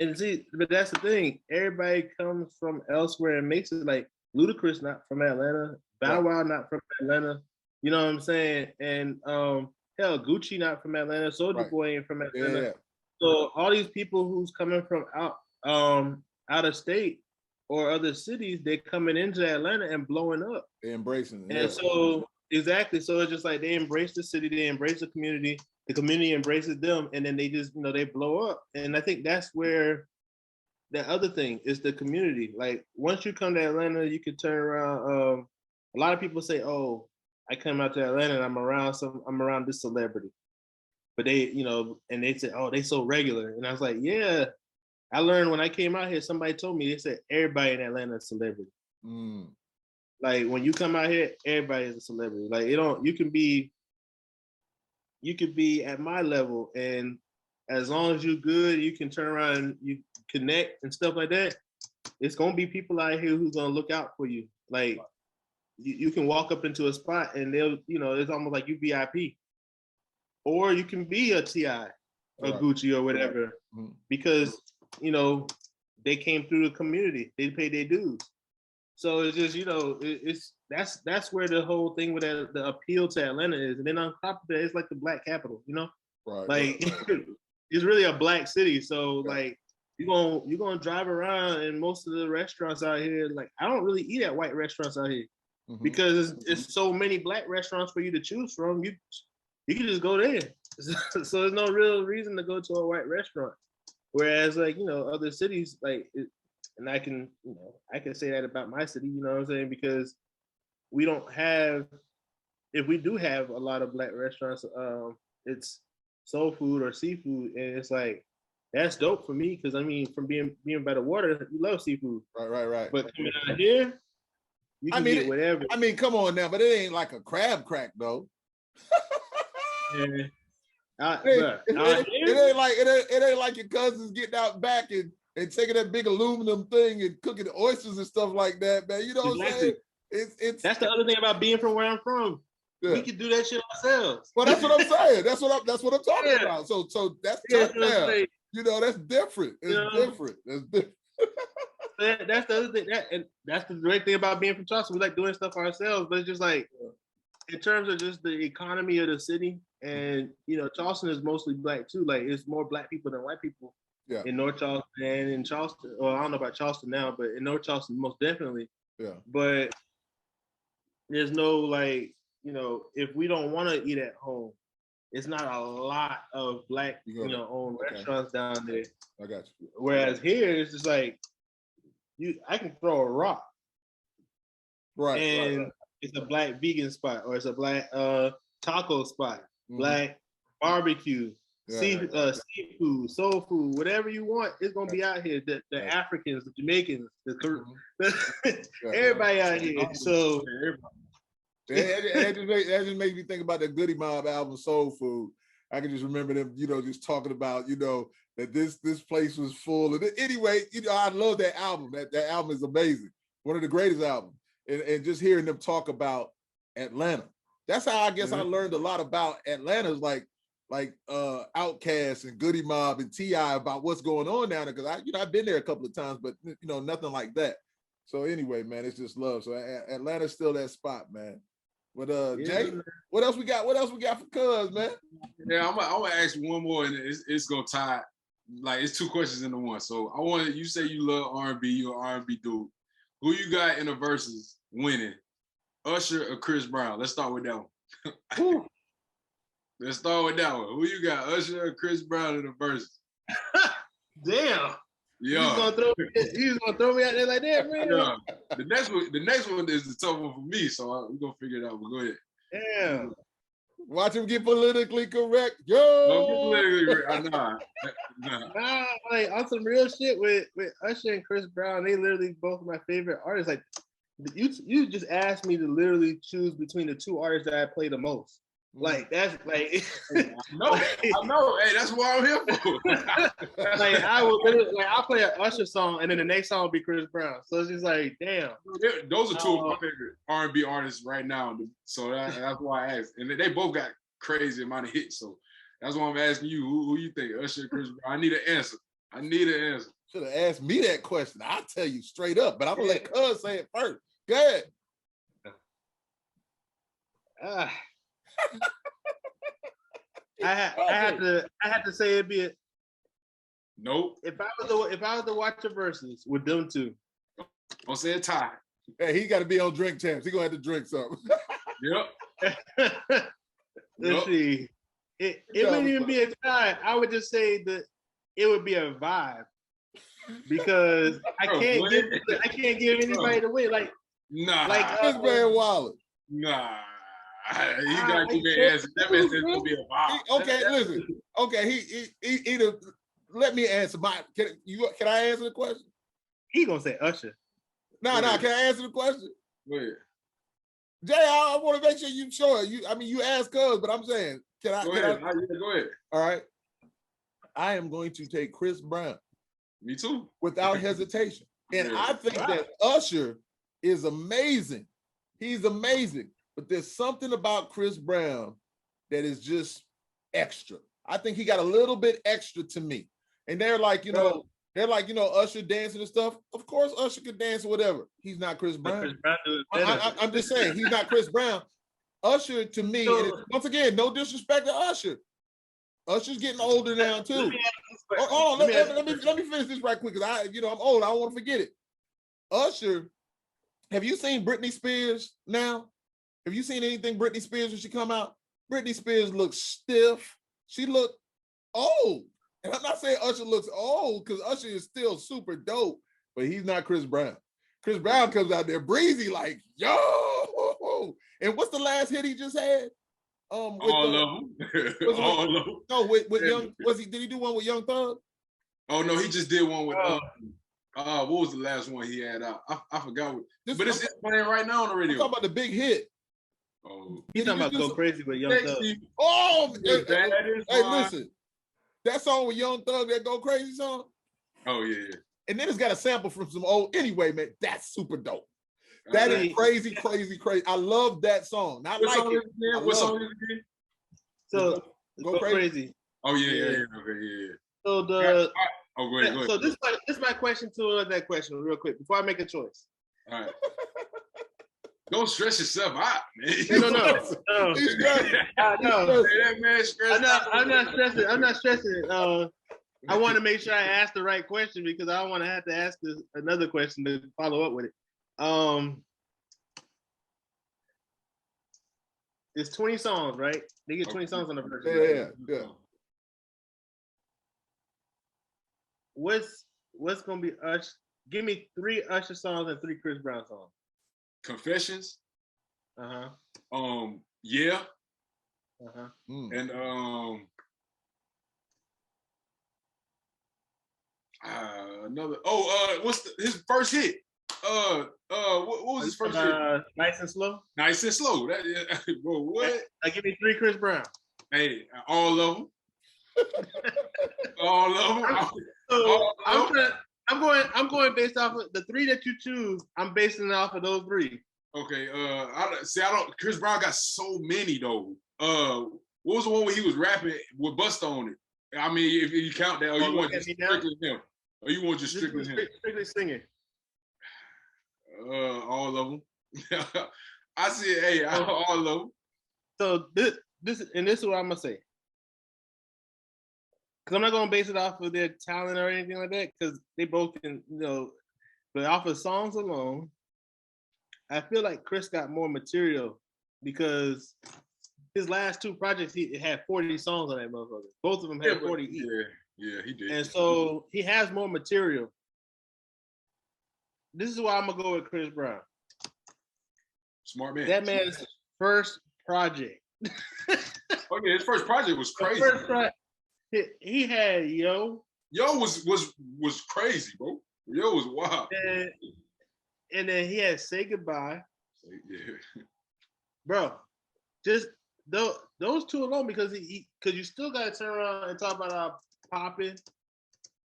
And see, but that's the thing. Everybody comes from elsewhere and makes it. Like Ludacris not from Atlanta, Bow Wow not from Atlanta. You know what I'm saying? And hell, Gucci not from Atlanta, Soulja Boy ain't from Atlanta. Yeah. So all these people who's coming from out of state or other cities, they coming into Atlanta and blowing up. They're embracing it. And so exactly. So it's just like they embrace the city, they embrace the community embraces them, and then they just, they blow up. And I think that's where the other thing is the community. Like once you come to Atlanta, you can turn around. A lot of people say, oh, I come out to Atlanta and I'm around this celebrity. But they, and they say, oh, they so regular. And I was like, yeah. I learned when I came out here, somebody told me, they said everybody in Atlanta is a celebrity. Like when you come out here, everybody is a celebrity. Like you could be at my level, and as long as you're good, you can turn around and you connect and stuff like that. It's gonna be people out here who's gonna look out for you. Like you can walk up into a spot and they'll, it's almost like you VIP, or you can be a T.I. or Gucci or whatever, because they came through the community, they paid their dues. So it's just, that's where the whole thing with the appeal to Atlanta is. And then on top of that, it's like the Black capital, it's really a Black city. So like you're gonna drive around, and most of the restaurants out here, like I don't really eat at white restaurants out here because it's so many Black restaurants for you to choose from. You can just go there. So there's no real reason to go to a white restaurant. Whereas like, other cities, like and I can say that about my city, you know what I'm saying? Because we don't have, if we do have a lot of Black restaurants, it's soul food or seafood. And it's like, that's dope for me. Cause I mean, from being by the water, you love seafood. Right. But coming out here, you can get whatever. I mean, come on now, but it ain't like a crab crack though. Yeah. It ain't like your cousins getting out back and taking that big aluminum thing and cooking the oysters and stuff like that, man. You know what I'm saying? It's that's the other thing about being from where I'm from. Yeah. We can do that shit ourselves. Well, that's what I'm saying. That's what I'm talking about. So that's touchdown. That's different. It's different. It's different. That's the other thing. That's the great thing about being from Charleston. We like doing stuff ourselves, but it's just like in terms of just the economy of the city, and Charleston is mostly Black too. Like it's more Black people than white people in North Charleston and in Charleston. Well, I don't know about Charleston now, but in North Charleston, most definitely. Yeah. But there's no like, if we don't want to eat at home, it's not a lot of black, owned restaurants down there. I got you. Whereas here, it's just like I can throw a rock, and it's a black vegan spot, or it's a black taco spot, black barbecue, seafood, soul food, whatever you want, it's gonna be out here. The Africans, the Jamaicans, everybody out here. So that just makes me think about the Goody Mob album, Soul Food. I can just remember them, just talking about, that this place was full. And anyway, I love that album. That album is amazing. One of the greatest albums. And just hearing them talk about Atlanta. That's how I guess I learned a lot about Atlanta's like Outkast and Goody Mob and T.I. about what's going on down there. Because I've been there a couple of times, but nothing like that. So anyway, man, it's just love. So Atlanta's still that spot, man. But Jay, what else we got? What else we got for Cuz, man? Yeah, I'm gonna ask you one more, and it's gonna tie. Like it's two questions into one. So I want you say you love R&B, you're an R&B dude. Who you got in the verses winning? Usher or Chris Brown? Let's start with that one. Let's start with that one. Who you got, Usher or Chris Brown in the verses? Damn. Yeah. He's gonna throw me out there like that, man. Yeah. The next one is the tough one for me, so we're gonna figure it out. But go ahead. Damn. Watch him get politically correct. Yo. Don't get politically correct. Nah, like on some real shit with Usher and Chris Brown, they literally both my favorite artists. Like you just asked me to literally choose between the two artists that I play the most. Like that's like I know. Hey, that's what I'm here for. Like I will literally, I'll play an Usher song and then the next song will be Chris Brown. So it's just like, damn. Those are two of my favorite R&B artists right now. So that's why I asked. And they both got crazy amount of hits. So that's why I'm asking you, who you think, Usher and Chris Brown? I need an answer. Should have asked me that question. I'll tell you straight up, but I'm gonna let Cuz say it first. Go ahead. I had to say it'd be nope. If I was to watch the verses with them two, I'll say a tie. Hey, he got to be on Drink Champs. He gonna have to drink something. Yep. Let's see. It wouldn't even be a tie. I would just say that it would be a vibe because I can't give anybody to win. Like this man Wallace. Nah. You gotta give me an answer. That means it's gonna be a vibe. Okay, listen. Okay, he either let me answer can I answer the question? He gonna say Usher. No, can I answer the question? Go ahead. Jay, I want to make sure you sure. You asked Cuz, but I'm saying, can I? Go ahead. All right. I am going to take Chris Brown. Me too. Without hesitation. And I think that Usher is amazing. He's amazing. But there's something about Chris Brown that is just extra. I think he got a little bit extra to me. And they're like, Usher dancing and stuff. Of course, Usher could dance or whatever. He's not Chris Brown. Chris Brown I'm just saying, he's not Chris Brown. Usher, to me, once again, no disrespect to Usher. Usher's getting older now too. Hold on, let me finish this right quick because I'm old. I don't want to forget it. Usher, have you seen Britney Spears now? Have you seen anything Britney Spears when she come out? Britney Spears looks stiff. She looked old. And I'm not saying Usher looks old because Usher is still super dope, but he's not Chris Brown. Chris Brown comes out there breezy like, yo. And what's the last hit he just had? All of them. No, with Young, did he do one with Young Thug? Oh no, he just did one with what was the last one he had out? I forgot. But it's playing right now on the radio. I'm talking about the big hit. Oh, he's talking about Go Crazy with Young Thug. Oh, hey, listen. That song with Young Thug, that Go Crazy song. Oh, yeah. And then it's got a sample from some old. Anyway, man, that's super dope. That is crazy. I love that song. What song is it again? So Go Crazy. Oh, yeah. Okay, yeah. So go ahead. So this is my question to that question real quick before I make a choice. All right. Don't stress yourself out, man. No. He's stressing. That man stressed out. I'm not stressing. I want to make sure I ask the right question because I don't want to have to ask another question to follow up with it. It's 20 songs, right? They get 20 songs on the verse. Yeah. What's gonna be Usher? Give me 3 Usher songs and 3 Chris Brown songs. Confessions. Uh-huh. Yeah. Uh-huh. And another. What's his first hit? What was his first hit? Nice and Slow. Nice and Slow. That, bro, what? Give me 3 Chris Brown. Hey, all of them. All of them. So I'm going based off of the 3 that you choose. I'm basing it off of those 3. Okay. Chris Brown got so many though. What was the one where he was rapping with Busta on it? I mean, if you count that, or you want just strictly him, or you want just strictly him? Strictly singing. All of them. I said, hey, all of them. So this is what I'm gonna say. Because I'm not gonna base it off of their talent or anything like that. Because they both can, but off of songs alone, I feel like Chris got more material because his last 2 projects, he had 40 songs on that motherfucker. Both of them had 40 each. Yeah, he did. And so he has more material. This is why I'm gonna go with Chris Brown. Smart man. That man's first project. Okay, his first project was crazy. He had Yo. Yo was crazy, bro. Yo was wild. And then he had Say Goodbye. Yeah. Bro, just those 2 alone, because you still gotta turn around and talk about Poppin'.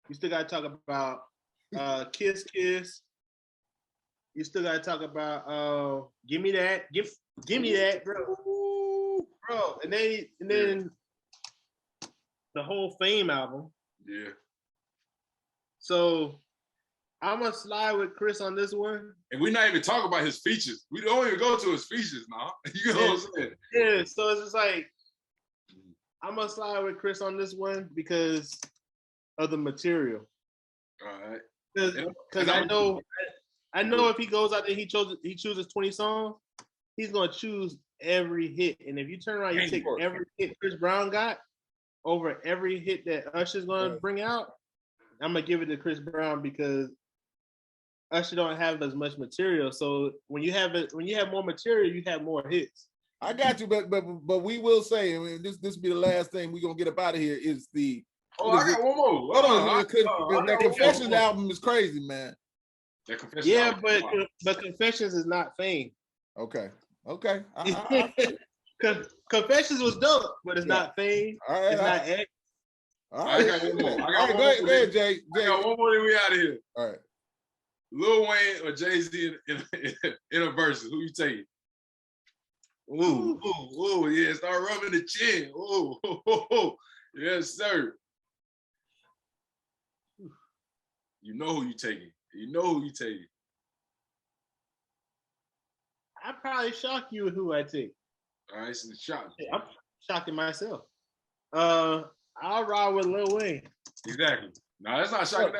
You still gotta talk about Kiss Kiss. You still gotta talk about Give Me That. Give Me That, bro. Bro, and then the whole Fame album. Yeah. So I'm gonna slide with Chris on this one. And we're not even talking about his features. We don't even go to his features now. You know what I'm saying? Yeah, so it's just like I'm gonna slide with Chris on this one because of the material. All right. Because I know if he goes out there, he chooses 20 songs, he's gonna choose every hit. And if you turn around, you take every hit Chris Brown got over every hit that Usher's gonna bring out, I'm gonna give it to Chris Brown because Usher don't have as much material. So when you have more material, you have more hits. I got you, but we will say, I mean, this will be the last thing we're gonna get up out of here is the. I got one more. Hold on, that Confessions album is crazy, man. That Confessions but Confessions is not Fame. Okay. Confessions was dope, but it's not Fame. All right, it's not X. All right. I got one more. Go ahead, Jay. I got one more, then we out of here. All right. Lil Wayne or Jay-Z in a verse. Who you taking? Ooh, yeah. Start rubbing the chin. Ooh. Yes, sir. You know who you taking. I probably shock you with who I take. All right, so shock. I'm shocking myself. I'll ride with Lil Wayne. Exactly. No, that's not shocking.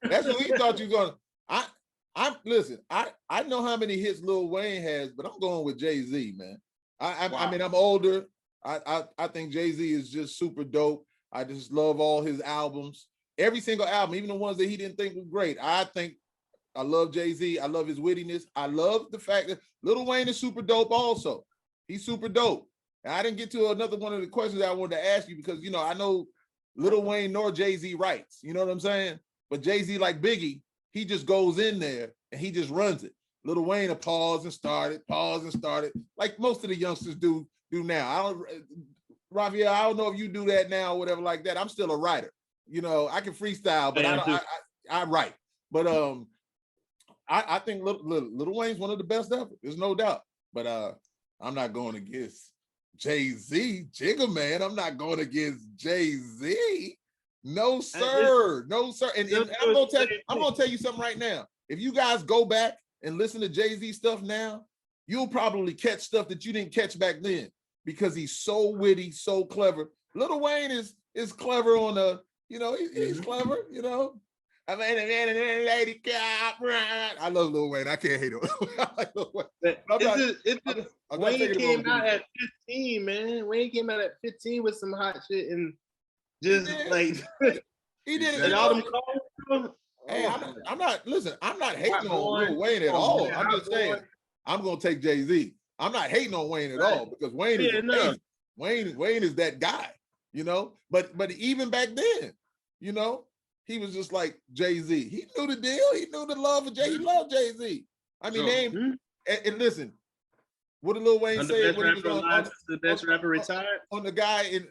That's what we thought you were gonna. Listen. I know how many hits Lil Wayne has, but I'm going with Jay-Z, man. I mean, I'm older. I think Jay-Z is just super dope. I just love all his albums. Every single album, even the ones that he didn't think were great. I love Jay-Z. I love his wittiness. I love the fact that Lil Wayne is super dope also. He's super dope. And I didn't get to another one of the questions I wanted to ask you because, I know Lil Wayne nor Jay-Z writes. You know what I'm saying? But Jay-Z, like Biggie, he just goes in there and he just runs it. Lil Wayne will pause and start it, like most of the youngsters do now. Rafiel, I don't know if you do that now or whatever like that. I'm still a writer. I can freestyle, but I write. But I think Lil Wayne's one of the best ever. There's no doubt. But I'm not going against Jay-Z, Jigga Man. I'm not going against Jay-Z. No, sir. No, sir. And I'm gonna tell you something right now. If you guys go back and listen to Jay-Z stuff now, you'll probably catch stuff that you didn't catch back then because he's so witty, so clever. Lil Wayne is clever on he's clever, I mean, lady cop. I love Lil Wayne. I can't hate him. I like Lil Wayne. Wayne came out at 15, man. Wayne came out at 15 with some hot shit and just like he did it. And all them calls. Hey, I'm not. Listen, I'm not hating on Lil Wayne at all. I'm just saying I'm gonna take Jay-Z. I'm not hating on Wayne at all because Wayne is amazing. Wayne is that guy, you know. But even back then, you know, he was just like Jay-Z. He knew the deal. He knew the love of Jay. He loved Jay-Z. I mean, and listen, what did Lil Wayne say when he was on the best rapper retired? On the guy in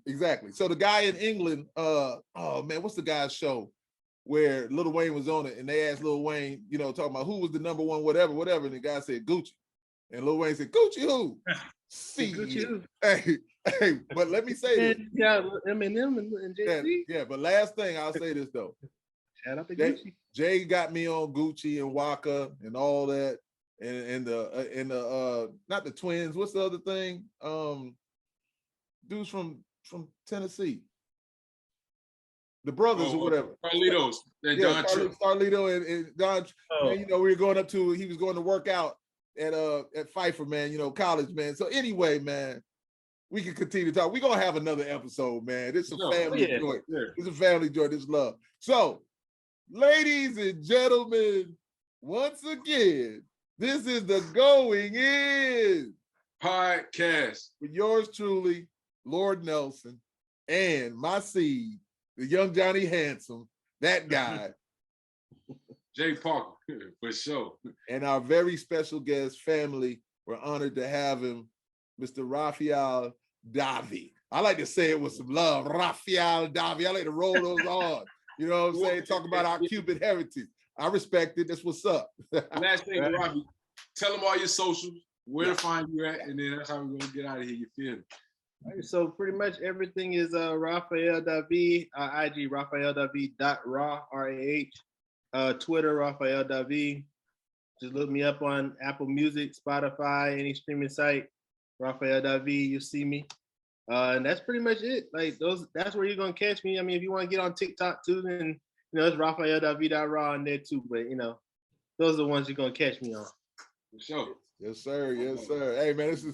exactly. So the guy in England, oh man, what's the guy's show where Lil Wayne was on it and they asked Lil Wayne, you know, talking about who was the number one, whatever, and the guy said Gucci. And Lil Wayne said, Gucci who? See, Gucci. Hey, but let me say this. Yeah, Eminem and Jay-Z. Yeah, but last thing I'll say this though. Shout out to Gucci. Jay got me on Gucci and Waka and all that, and the not the twins. What's the other thing? Dudes from Tennessee, the brothers or whatever. Carlitos and Don Carlito and Don. And, you know, we were going up to. He was going to work out at Pfeiffer, man. You know, college, man. So anyway, man, we can continue to talk. We're gonna have another episode, man. This is a family joint. Yeah. It's a family joint. This love. So, ladies and gentlemen, once again, this is the Going In podcast with yours truly, Lord Nelson, and my seed, the young Johnny Handsome, that guy. Jay Parker, for sure. And our very special guest family. We're honored to have him, Mr. Rafiel Davi. I like to say it with some love. Rafiel Davi. I like to roll those on. You know what I'm saying? Talk about our Cuban heritage. I respect it. That's what's up. Last thing, Rafi, tell them all your socials, where to find you at, and then that's how we're going to get out of here. You feel me? So pretty much everything is Rafiel Davi, IG RafielDavi.Ra, RAH, Twitter Rafiel Davi. Just look me up on Apple Music, Spotify, any streaming site. Rafiel Davi, you see me. And that's pretty much it. Like that's where you're gonna catch me. I mean, if you want to get on TikTok too, then you know it's RafielDavi.Ra on there too. But you know, those are the ones you're gonna catch me on. For sure. Yes, sir. Yes, sir. Hey man, it's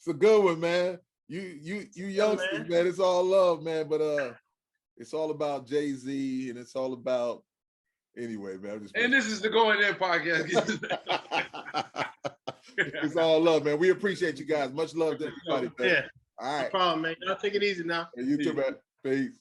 a good one, man. You youngsters, man. It's all love, man. But it's all about Jay-Z and it's all about anyway, man. And this is the Going In podcast. It's all love, man. We appreciate you guys. Much love to everybody. Man. Yeah. All right. No problem, man. Y'all take it easy now. And you too, man. Peace.